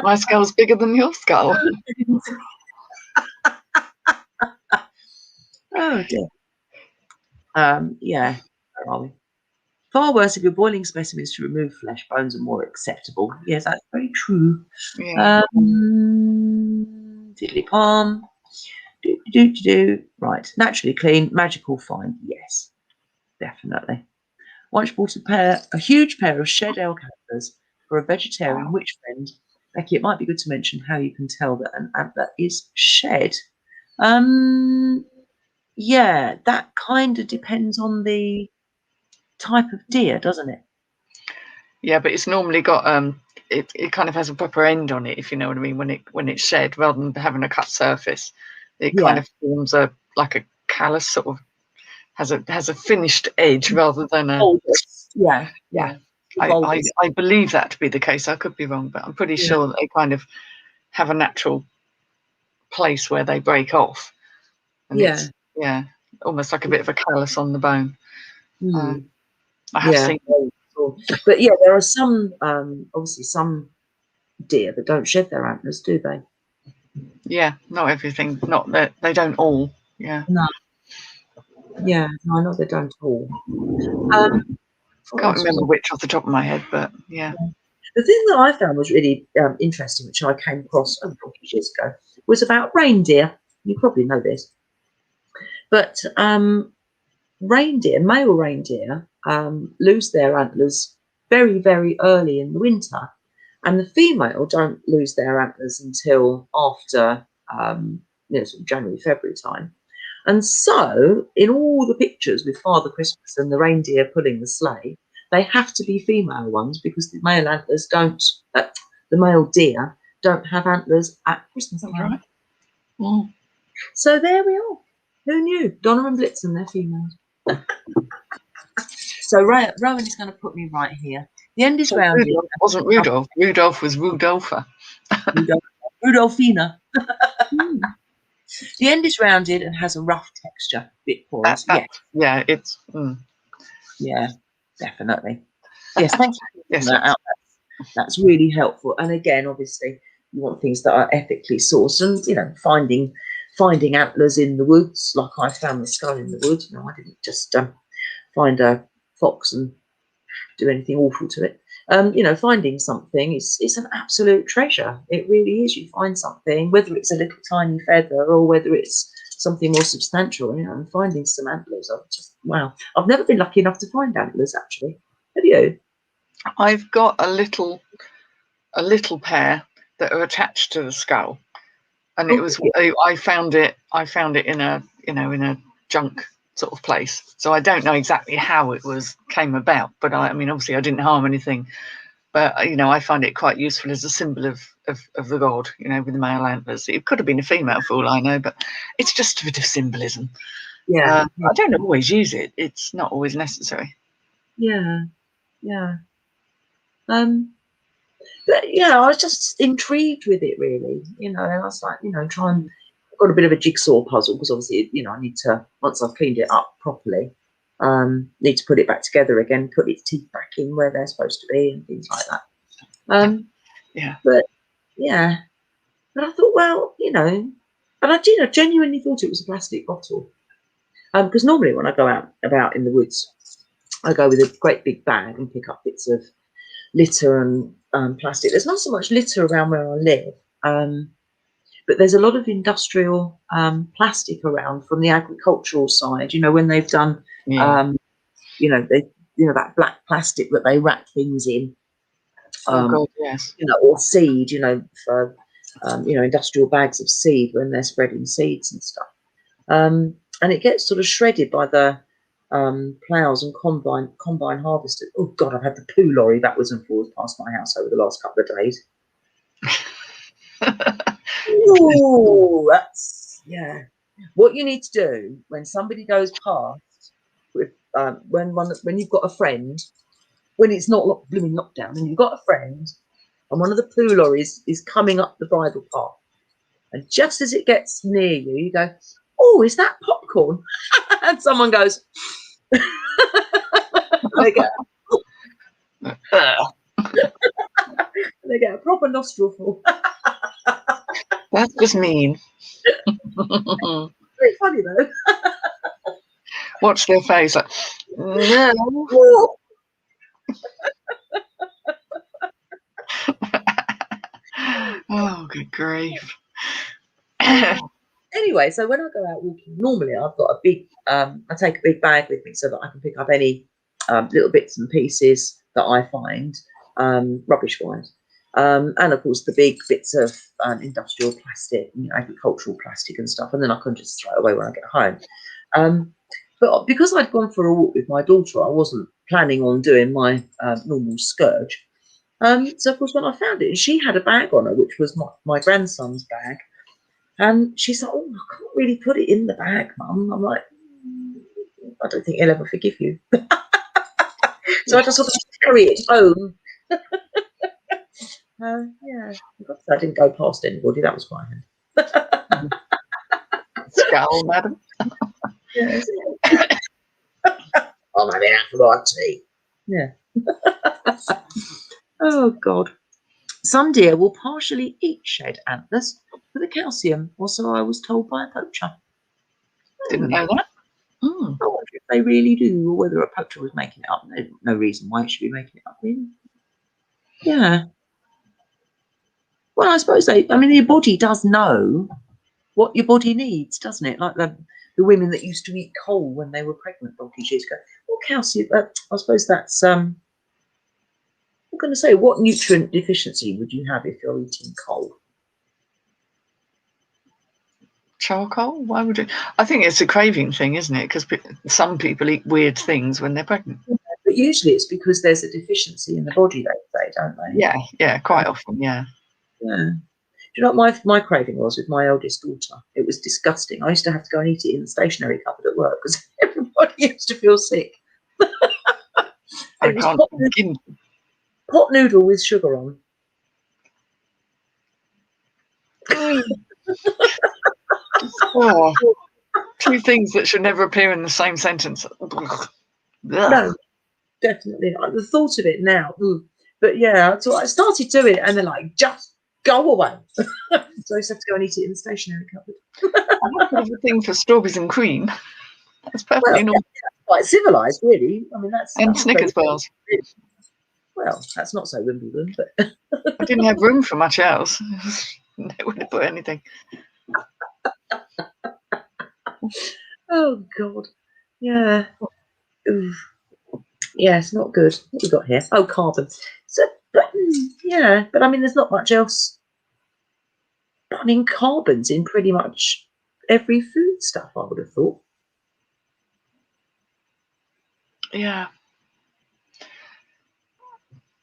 My skull's bigger than your skull. Oh dear. Yeah. Where are we? Far worse if you're boiling specimens to remove flesh. Bones are more acceptable. Yes, that's very true. Yeah. Diddly palm. Right. Naturally clean. Magical fine. Yes. Definitely. Once bought a huge pair of shed elk antlers for a vegetarian witch friend. Becky, it might be good to mention how you can tell that an antler is shed. Yeah, that kind of depends on the type of deer, doesn't it? Yeah, but it's normally got it kind of has a proper end on it, if you know what I mean, when it's shed, rather than having a cut surface. It kind of forms like a callus, sort of has a finished edge rather than a yeah. I believe that to be the case. I could be wrong, but I'm pretty sure that they kind of have a natural place where they break off. And it's almost like a bit of a callus on the bone. I have seen those. But yeah, there are some obviously some deer that don't shed their antlers, do they? Yeah, not everything. Not that they don't all. Yeah. No. Yeah, no, I know they don't all. Can't remember which off the top of my head, but yeah. The thing that I found was really interesting, which I came across a few years ago, was about reindeer. You probably know this, but male reindeer, lose their antlers very, very early in the winter, and the female don't lose their antlers until after sort of January, February time. And so, in all the pictures with Father Christmas and the reindeer pulling the sleigh, they have to be female ones because the male antlers don't. The male deer don't have antlers at Christmas time. Right. So there we are. Who knew? Donna and Blitzen, they're females. So Rowan is going to put me right here. The end is rounded. Rudolph wasn't Rudolph. Rudolph was Rudolpha. Rudolphina. The end is rounded and has a rough texture. Bit porous. Yeah, it's. Yeah, definitely. Yes, thank you. Yes, that's really helpful. And again, obviously, you want things that are ethically sourced, and finding antlers in the woods, like I found the skull in the woods. I didn't just find a fox and do anything awful to it. Finding something is an absolute treasure. It really is. You find something, whether it's a little tiny feather or whether it's something more substantial, and finding some antlers. I've never been lucky enough to find antlers, actually. Have you? I've got a little pair, that are attached to the skull, and it was I found it in a in a junk sort of place. So I don't know exactly how it came about, but I mean obviously I didn't harm anything. But I find it quite useful as a symbol of the god, with the male antlers. It could have been a female for all I know, but it's just a bit of symbolism. Yeah. I don't always use it. It's not always necessary. Yeah. Yeah. But yeah, I was just intrigued with it, really. I was like, try and I've got a bit of a jigsaw puzzle because obviously, I need to, once I've cleaned it up properly, need to put it back together again, put its teeth back in where they're supposed to be and things like that. Yeah. But yeah, but I thought, well, and I genuinely thought it was a plastic bottle. Because normally when I go out about in the woods, I go with a great big bag and pick up bits of litter and plastic. There's not so much litter around where I live, but there's a lot of industrial plastic around from the agricultural side. When they've done, that black plastic that they wrap things in. Oh God, yes. Or seed. For industrial bags of seed when they're spreading seeds and stuff. And it gets sort of shredded by the ploughs and combine harvesters. Oh God, I've had the poo lorry backwards and forwards past my house over the last couple of days. Oh, yeah. What you need to do when somebody goes past with when you've got a friend, when it's not blooming lockdown, and you've got a friend, and one of the poo lorries is coming up the bridle path, and just as it gets near you, you go, "Oh, is that popcorn?" And someone goes, they get a proper nostril full. That's just mean. Very funny though. Watch their face like, no. Oh, good grief. Anyway, so when I go out walking, normally I've got a big, I take a big bag with me so that I can pick up any little bits and pieces that I find rubbish-wise. And of course the big bits of industrial plastic, agricultural plastic and stuff, and then I can just throw it away when I get home. But because I'd gone for a walk with my daughter, I wasn't planning on doing my normal scourge. So of course when I found it, she had a bag on her, which was my grandson's bag. And she's like, "Oh, I can't really put it in the bag, Mum." I'm like, "I don't think he'll ever forgive you." So I just sort of carry it home. Yeah, I didn't go past anybody. That was quite handy. Scowl, madam. Yeah, I'm having apple tea. Yeah. Oh God. Some deer will partially eat shed antlers for the calcium, or so I was told by a poacher. Didn't know that. I wonder if they really do, or whether a poacher was making it up. There's no reason why it should be making it up, really. Yeah. Well, I suppose your body does know what your body needs, doesn't it? Like the women that used to eat coal when they were pregnant donkeys years ago. What calcium? I suppose that's I'm going to say, what nutrient deficiency would you have if you're eating coal? Charcoal? Why would it? I think it's a craving thing, isn't it? Because some people eat weird things when they're pregnant. Yeah, but usually it's because there's a deficiency in the body, they say, don't they? Yeah, quite often, yeah. Yeah. Do you know what my craving was with my eldest daughter? It was disgusting. I used to have to go and eat it in the stationery cupboard at work because everybody used to feel sick. I can't begin. Pot noodle with sugar on. Oh, two things that should never appear in the same sentence. No, definitely not. The thought of it now. But yeah, so I started doing it and they're like, "Just go away." So I used to have to go and eat it in the stationery cupboard. I have a thing for strawberries and cream. That's perfectly normal. That's quite civilised, really. I mean, and Snickers bars. Well, that's not so Wimbledon, but I didn't have room for much else. They wouldn't have put anything. Oh God, yeah. Oof. Yeah, it's not good. What we got here? Oh, carbon. So, but yeah, but I mean, there's not much else I mean, carbon's in pretty much every food stuff, I would have thought. Yeah.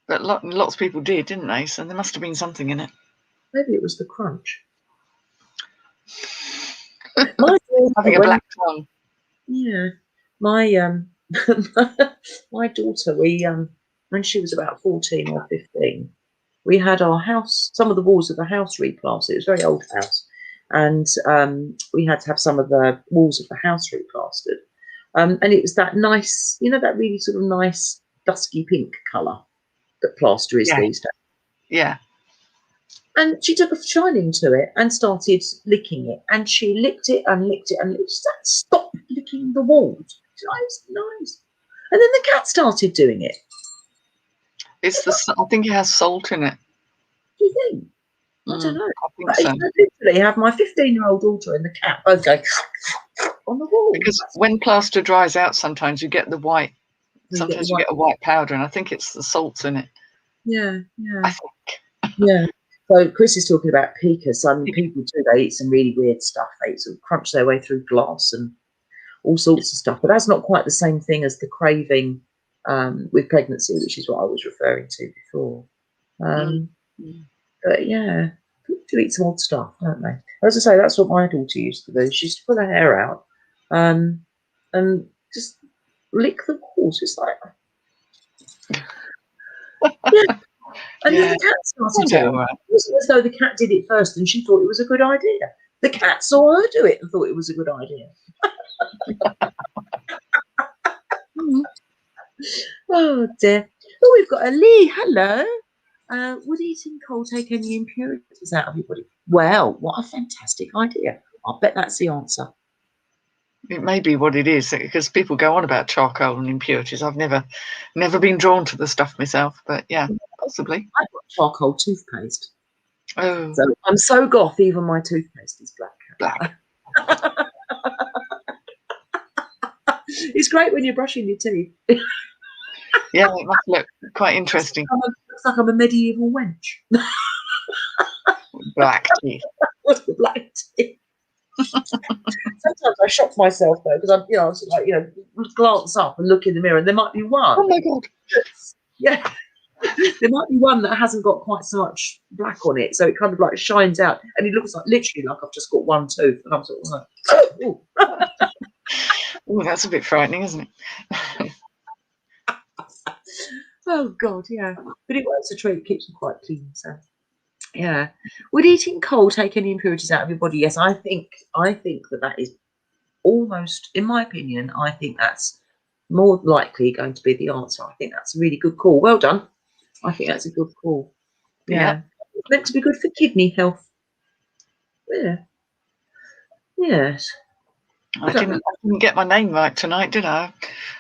But lots of people did, didn't they? So there must have been something in it. Maybe it was the crunch. Having a black tongue. Yeah. My my daughter, we when she was about 14 or 15, we had our house, some of the walls of the house replastered. It was a very old house. And we had to have some of the walls of the house replastered. And it was that nice, that really sort of nice dusky pink colour that plaster is these days. Yeah. And she took a shining to it and started licking it. And she licked it and licked it and licked it. She said, "Stop licking the walls." Nice. And then the cat started doing it. I think it has salt in it. Do you think? I don't know. I think so. I literally have my 15-year-old daughter and the cat both go on the wall. Because when plaster dries out, sometimes you get the white. Sometimes you get a white powder, and I think it's the salts in it. Yeah. I think. Yeah. So Chris is talking about pica. Some people do. They eat some really weird stuff. They sort of crunch their way through glass and all sorts of stuff. But that's not quite the same thing as the craving with pregnancy, which is what I was referring to before. But yeah, people do eat some odd stuff, don't they? As I say, that's what my daughter used to do. She used to pull her hair out and just lick the walls. It's like, yeah. And then the cat started doing it. It wasn't as though the cat did it first and she thought it was a good idea. The cat saw her do it and thought it was a good idea. Oh dear. Oh, we've got a Lee. Hello. Would eating coal take any impurities out of your body? Well, what a fantastic idea. I'll bet that's the answer. It may be what it is, because people go on about charcoal and impurities. I've never been drawn to the stuff myself, but yeah, possibly. I've got charcoal toothpaste. Oh. So I'm so goth, even my toothpaste is Black. It's great when you're brushing your teeth. Yeah, it must look quite interesting. Looks like I'm a medieval wench. Black teeth. Black teeth. Sometimes I shock myself though, because I'm, glance up and look in the mirror, and there might be one. Oh my god! Yeah, there might be one that hasn't got quite so much black on it, so it kind of like shines out, and it looks like literally like I've just got one tooth, and I'm sort of like, oh, oh, that's a bit frightening, isn't it? Oh god, yeah, but it works a treat. It keeps them quite clean, so. Yeah. Would eating coal take any impurities out of your body? Yes, I think that is almost, in my opinion, I think that's more likely going to be the answer. I think that's a really good call. Well done. I think that's a good call. Yeah. It's meant to be good for kidney health. Yeah. Yes. I didn't get my name right tonight, did I?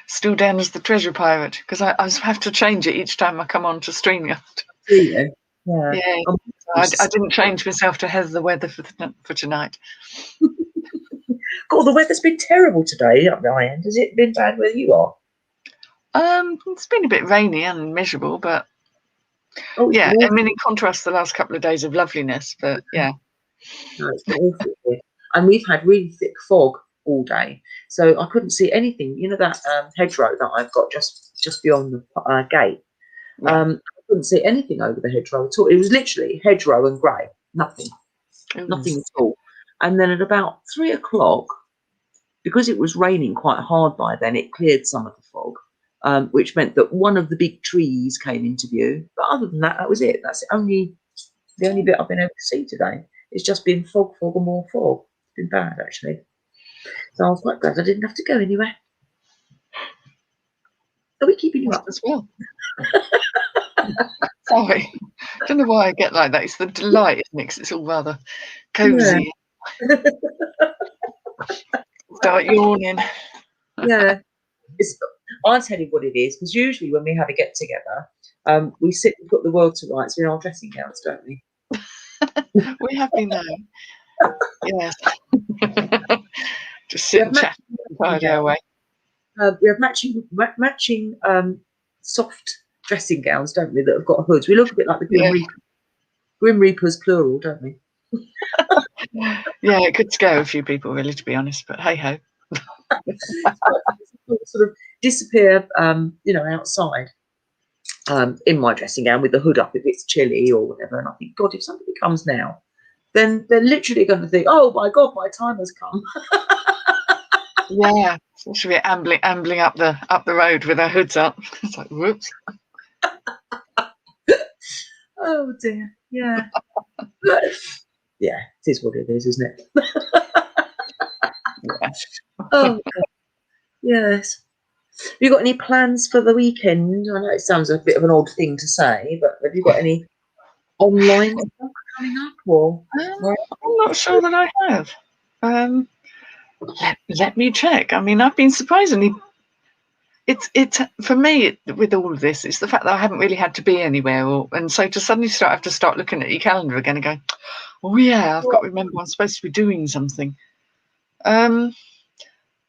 Still down as the Treasure Pirate, because I have to change it each time I come on to StreamYard. Do you? Yeah. I didn't change myself to Heather the Weather for tonight. God, the weather's been terrible today up my end. Has it been bad where you are? It's been a bit rainy and miserable, but yeah, I mean, in contrast to the last couple of days of loveliness, but yeah. No, it's been awful. And we've had really thick fog all day, so I couldn't see anything. You know that hedgerow that I've got just beyond the gate. I couldn't see anything over the hedgerow at all. It was literally hedgerow and grey, nothing at all. And then at about 3 o'clock, because it was raining quite hard by then, it cleared some of the fog, which meant that one of the big trees came into view. But other than that, that was it. That's the only bit I've been able to see today. It's just been fog and more fog. It's been bad, actually. So I was quite glad I didn't have to go anywhere. Are we keeping you up as well? Sorry, I don't know why I get like that. It's the delight, isn't it? 'Cause it's all rather cosy. Yeah. Start yawning. Yeah, I'll tell you what it is, because usually when we have a get together, we sit and put the world to rights in our dressing gowns, don't we? We have been known. Yes. Just sit and chat and tidy our way. We have matching soft dressing gowns, don't we, that have got hoods. We look a bit like the Grim Reapers, plural, don't we? Yeah, it could scare a few people, really, to be honest. But hey ho. Sort of disappear, outside. In my dressing gown with the hood up if it's chilly or whatever. And I think, God, if somebody comes now, then they're literally going to think, oh my God, my time has come. Yeah, so she'll be ambling up the road with her hoods up. It's like, whoops. Oh dear, yeah. Yeah, it is what it is, isn't it? Yeah. Oh, God. Yes. Have you got any plans for the weekend? I know it sounds a bit of an odd thing to say, but have you got any online stuff coming up? Or I'm not sure that I have. Let me check. I mean, I've been surprisingly. It's for me with all of this. It's the fact that I haven't really had to be anywhere, and so to suddenly have to start looking at your calendar again and going, oh yeah, I've got to remember I'm supposed to be doing something.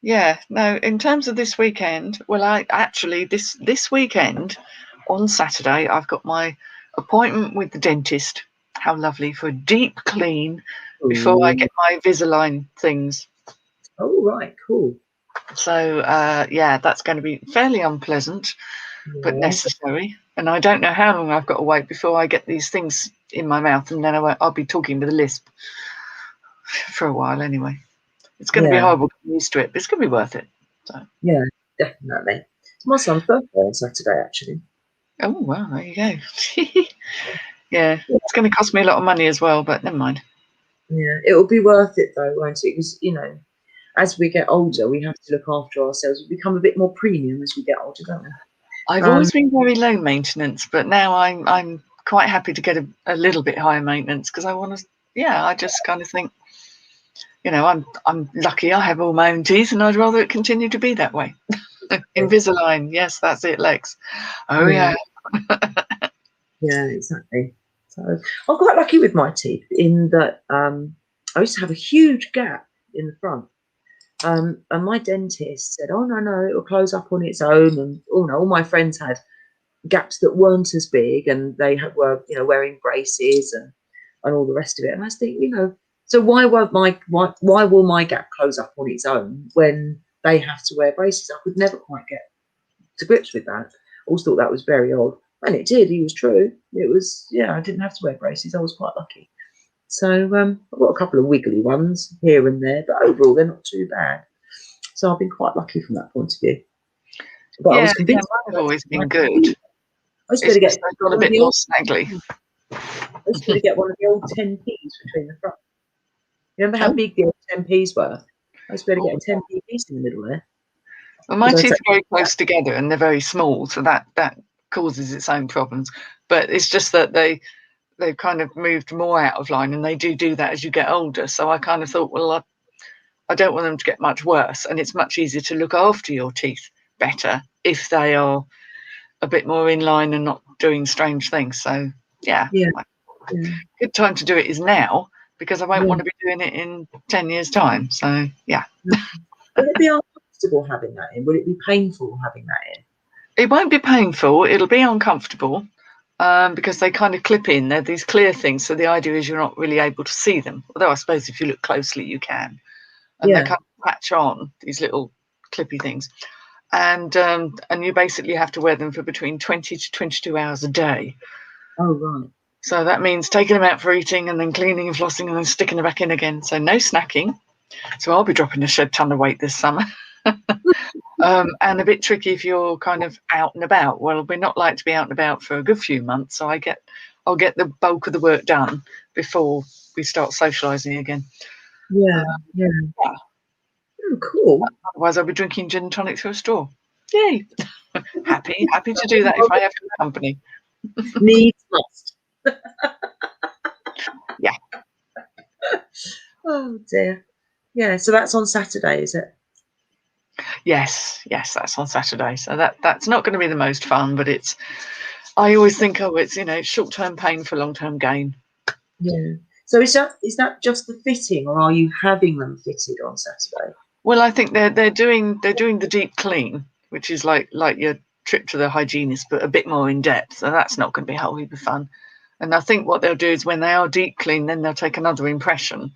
Yeah, no. In terms of this weekend, well, I actually this weekend on Saturday I've got my appointment with the dentist. How lovely, for a deep clean before I get my Invisalign things. Oh, right, cool. So yeah, that's going to be fairly unpleasant, but necessary. And I don't know how long I've got to wait before I get these things in my mouth, and then I'll be talking with a lisp for a while anyway. It's going to be horrible getting used to it, but it's going to be worth it. So. Yeah, definitely. It's my son's birthday on Saturday, actually. Oh, wow, there you go. Yeah, it's going to cost me a lot of money as well, but never mind. Yeah, it will be worth it though, won't it? Because, as we get older, we have to look after ourselves. We become a bit more premium as we get older, don't we? I've always been very low maintenance, but now I'm quite happy to get a little bit higher maintenance because I want to. Yeah, I just kind of think, I'm lucky I have all my own teeth, and I'd rather it continue to be that way. Invisalign, yes, that's it, Lex. Oh yeah. Yeah, exactly. So I'm quite lucky with my teeth in that I used to have a huge gap in the front. And my dentist said, oh, no, it'll close up on its own. And, oh, no, all my friends had gaps that weren't as big and they were, wearing braces and all the rest of it. And I was thinking, so why will my gap close up on its own when they have to wear braces? I could never quite get to grips with that. I always thought that was very odd. And it did. He was true. It was, I didn't have to wear braces. I was quite lucky. So I've got a couple of wiggly ones here and there, but overall they're not too bad. So I've been quite lucky from that point of view. But I was convinced mine have always been good. I was going to get got a bit more snaggly. I was going to get one of the old 10p's between the front. Remember how big the old 10p's were? I was going to get a 10p piece in the middle there. Well, my teeth are very close together and they're very small, so that causes its own problems. But it's just that they've kind of moved more out of line, and they do that as you get older. So I kind of thought, well, I don't want them to get much worse, and it's much easier to look after your teeth better if they are a bit more in line and not doing strange things. So yeah. Good time to do it is now, because I won't want to be doing it in 10 years' time. So yeah. Will it be uncomfortable having that in? Will it be painful having that in? It won't be painful. It'll be uncomfortable because they kind of clip in. They're these clear things. So the idea is you're not really able to see them. Although I suppose if you look closely, you can. And they kind of patch on these little clippy things. And you basically have to wear them for between 20 to 22 hours a day. Oh, right. So that means taking them out for eating and then cleaning and flossing and then sticking them back in again. So no snacking. So I'll be dropping a shed ton of weight this summer. And a bit tricky if you're kind of out and about. Well, we're not like to be out and about for a good few months. So I'll get the bulk of the work done before we start socialising again. Yeah. Oh, cool. Otherwise, I'll be drinking gin and tonic through a straw. Yay! happy to do that if I have company. Needs must. Yeah. Oh dear. Yeah. So that's on Saturday, is it? Yes, that's on Saturday. So that's not going to be the most fun, but it's. I always think, it's short-term pain for long-term gain. Yeah. So is that just the fitting, or are you having them fitted on Saturday? Well, I think they're doing the deep clean, which is like your trip to the hygienist, but a bit more in depth. So that's not going to be a whole heap of fun. And I think what they'll do is when they are deep clean, then they'll take another impression,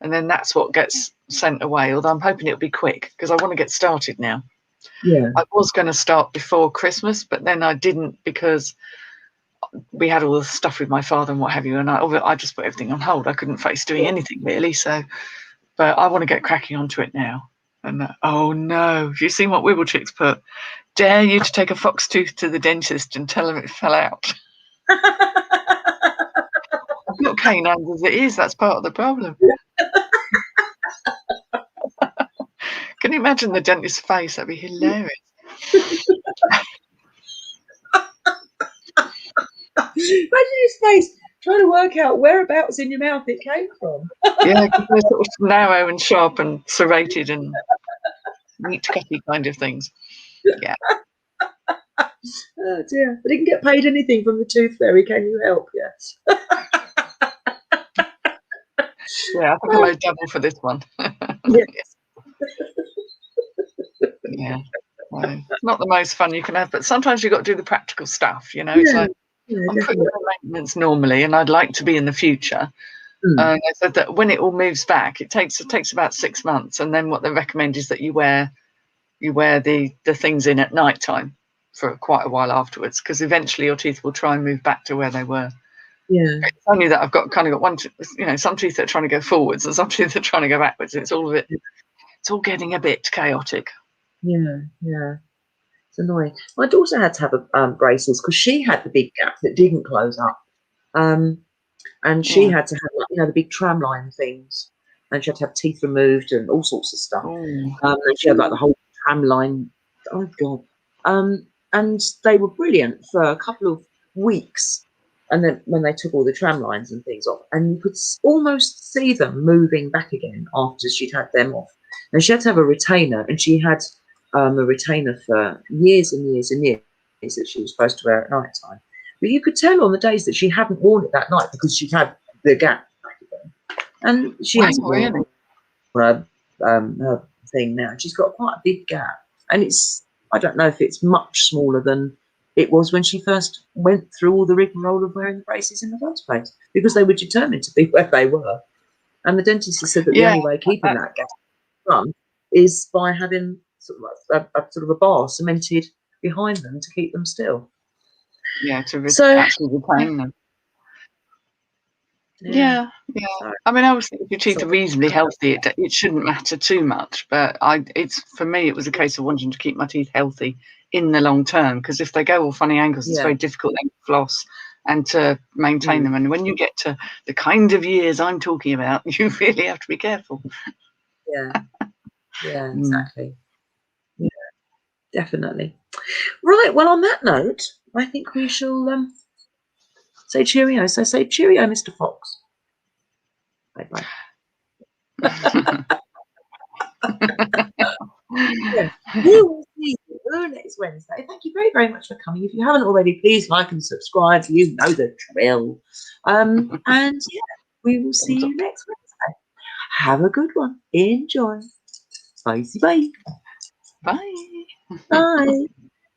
and then that's what gets sent away. Although I'm hoping it'll be quick because I want to get started now. Yeah. I was going to start before Christmas, but then I didn't because we had all the stuff with my father and what have you, and I just put everything on hold. I couldn't face doing anything really, so. But I want to get cracking onto it now. And oh no, have you seen what Wibble Chicks put? Dare you to take a fox tooth to the dentist and tell them it fell out? I've got canines as it is. That's part of the problem. Can you imagine the dentist's face? That'd be hilarious. Imagine his face trying to work out whereabouts in your mouth it came from. Yeah, because they're sort of narrow and sharp and serrated and neat cutty kind of things. Yeah. Oh dear. I didn't get paid anything from the tooth fairy. Can you help? Yes. Yeah, I think I made double for this one. Yes. Yeah. Well, not the most fun you can have, but sometimes you've got to do the practical stuff, you know. It's like I'm pretty low maintenance normally, and I'd like to be in the future. And I said that when it all moves back, it takes about 6 months, and then what they recommend is that you wear the things in at night time for quite a while afterwards, because eventually your teeth will try and move back to where they were. Yeah. It's only that I've got one, some teeth that are trying to go forwards and some teeth that are trying to go backwards. It's all getting a bit chaotic. Yeah, yeah. It's annoying. My daughter had to have braces because she had the big gap that didn't close up. And she had to have, the big tram line things. And she had to have teeth removed and all sorts of stuff. And she had the whole tram line. Oh, God. And they were brilliant for a couple of weeks. And then when they took all the tram lines and things off, and you could almost see them moving back again after she'd had them off. And she had to have a retainer, and she had a retainer for years and years and years that she was supposed to wear at night time. But you could tell on the days that she hadn't worn it that night because she'd had the gap back again. And she hasn't worn her thing now. She's got quite a big gap. And I don't know if it's much smaller than it was when she first went through all the rigmarole of wearing the braces in the first place, because they were determined to be where they were. And the dentist has said that the only way of keeping that gap from is by having sort of a bar cemented behind them to keep them still. Yeah, actually retain them. Yeah. I mean, I always think if your teeth are reasonably healthy, it shouldn't matter too much. But for me, it was a case of wanting to keep my teeth healthy in the long term, because if they go all funny angles, it's very difficult then to floss and to maintain them. And when you get to the kind of years I'm talking about, you really have to be careful. Yeah, exactly. Yeah, definitely. Right. Well, on that note, I think we shall say cheerio. So say cheerio, Mr. Fox. Bye-bye. Yeah. We will see you next Wednesday. Thank you very, very much for coming. If you haven't already, please like and subscribe. You know the drill. And we will see you next Wednesday. Have a good one. Enjoy. Bye. Bye. Bye.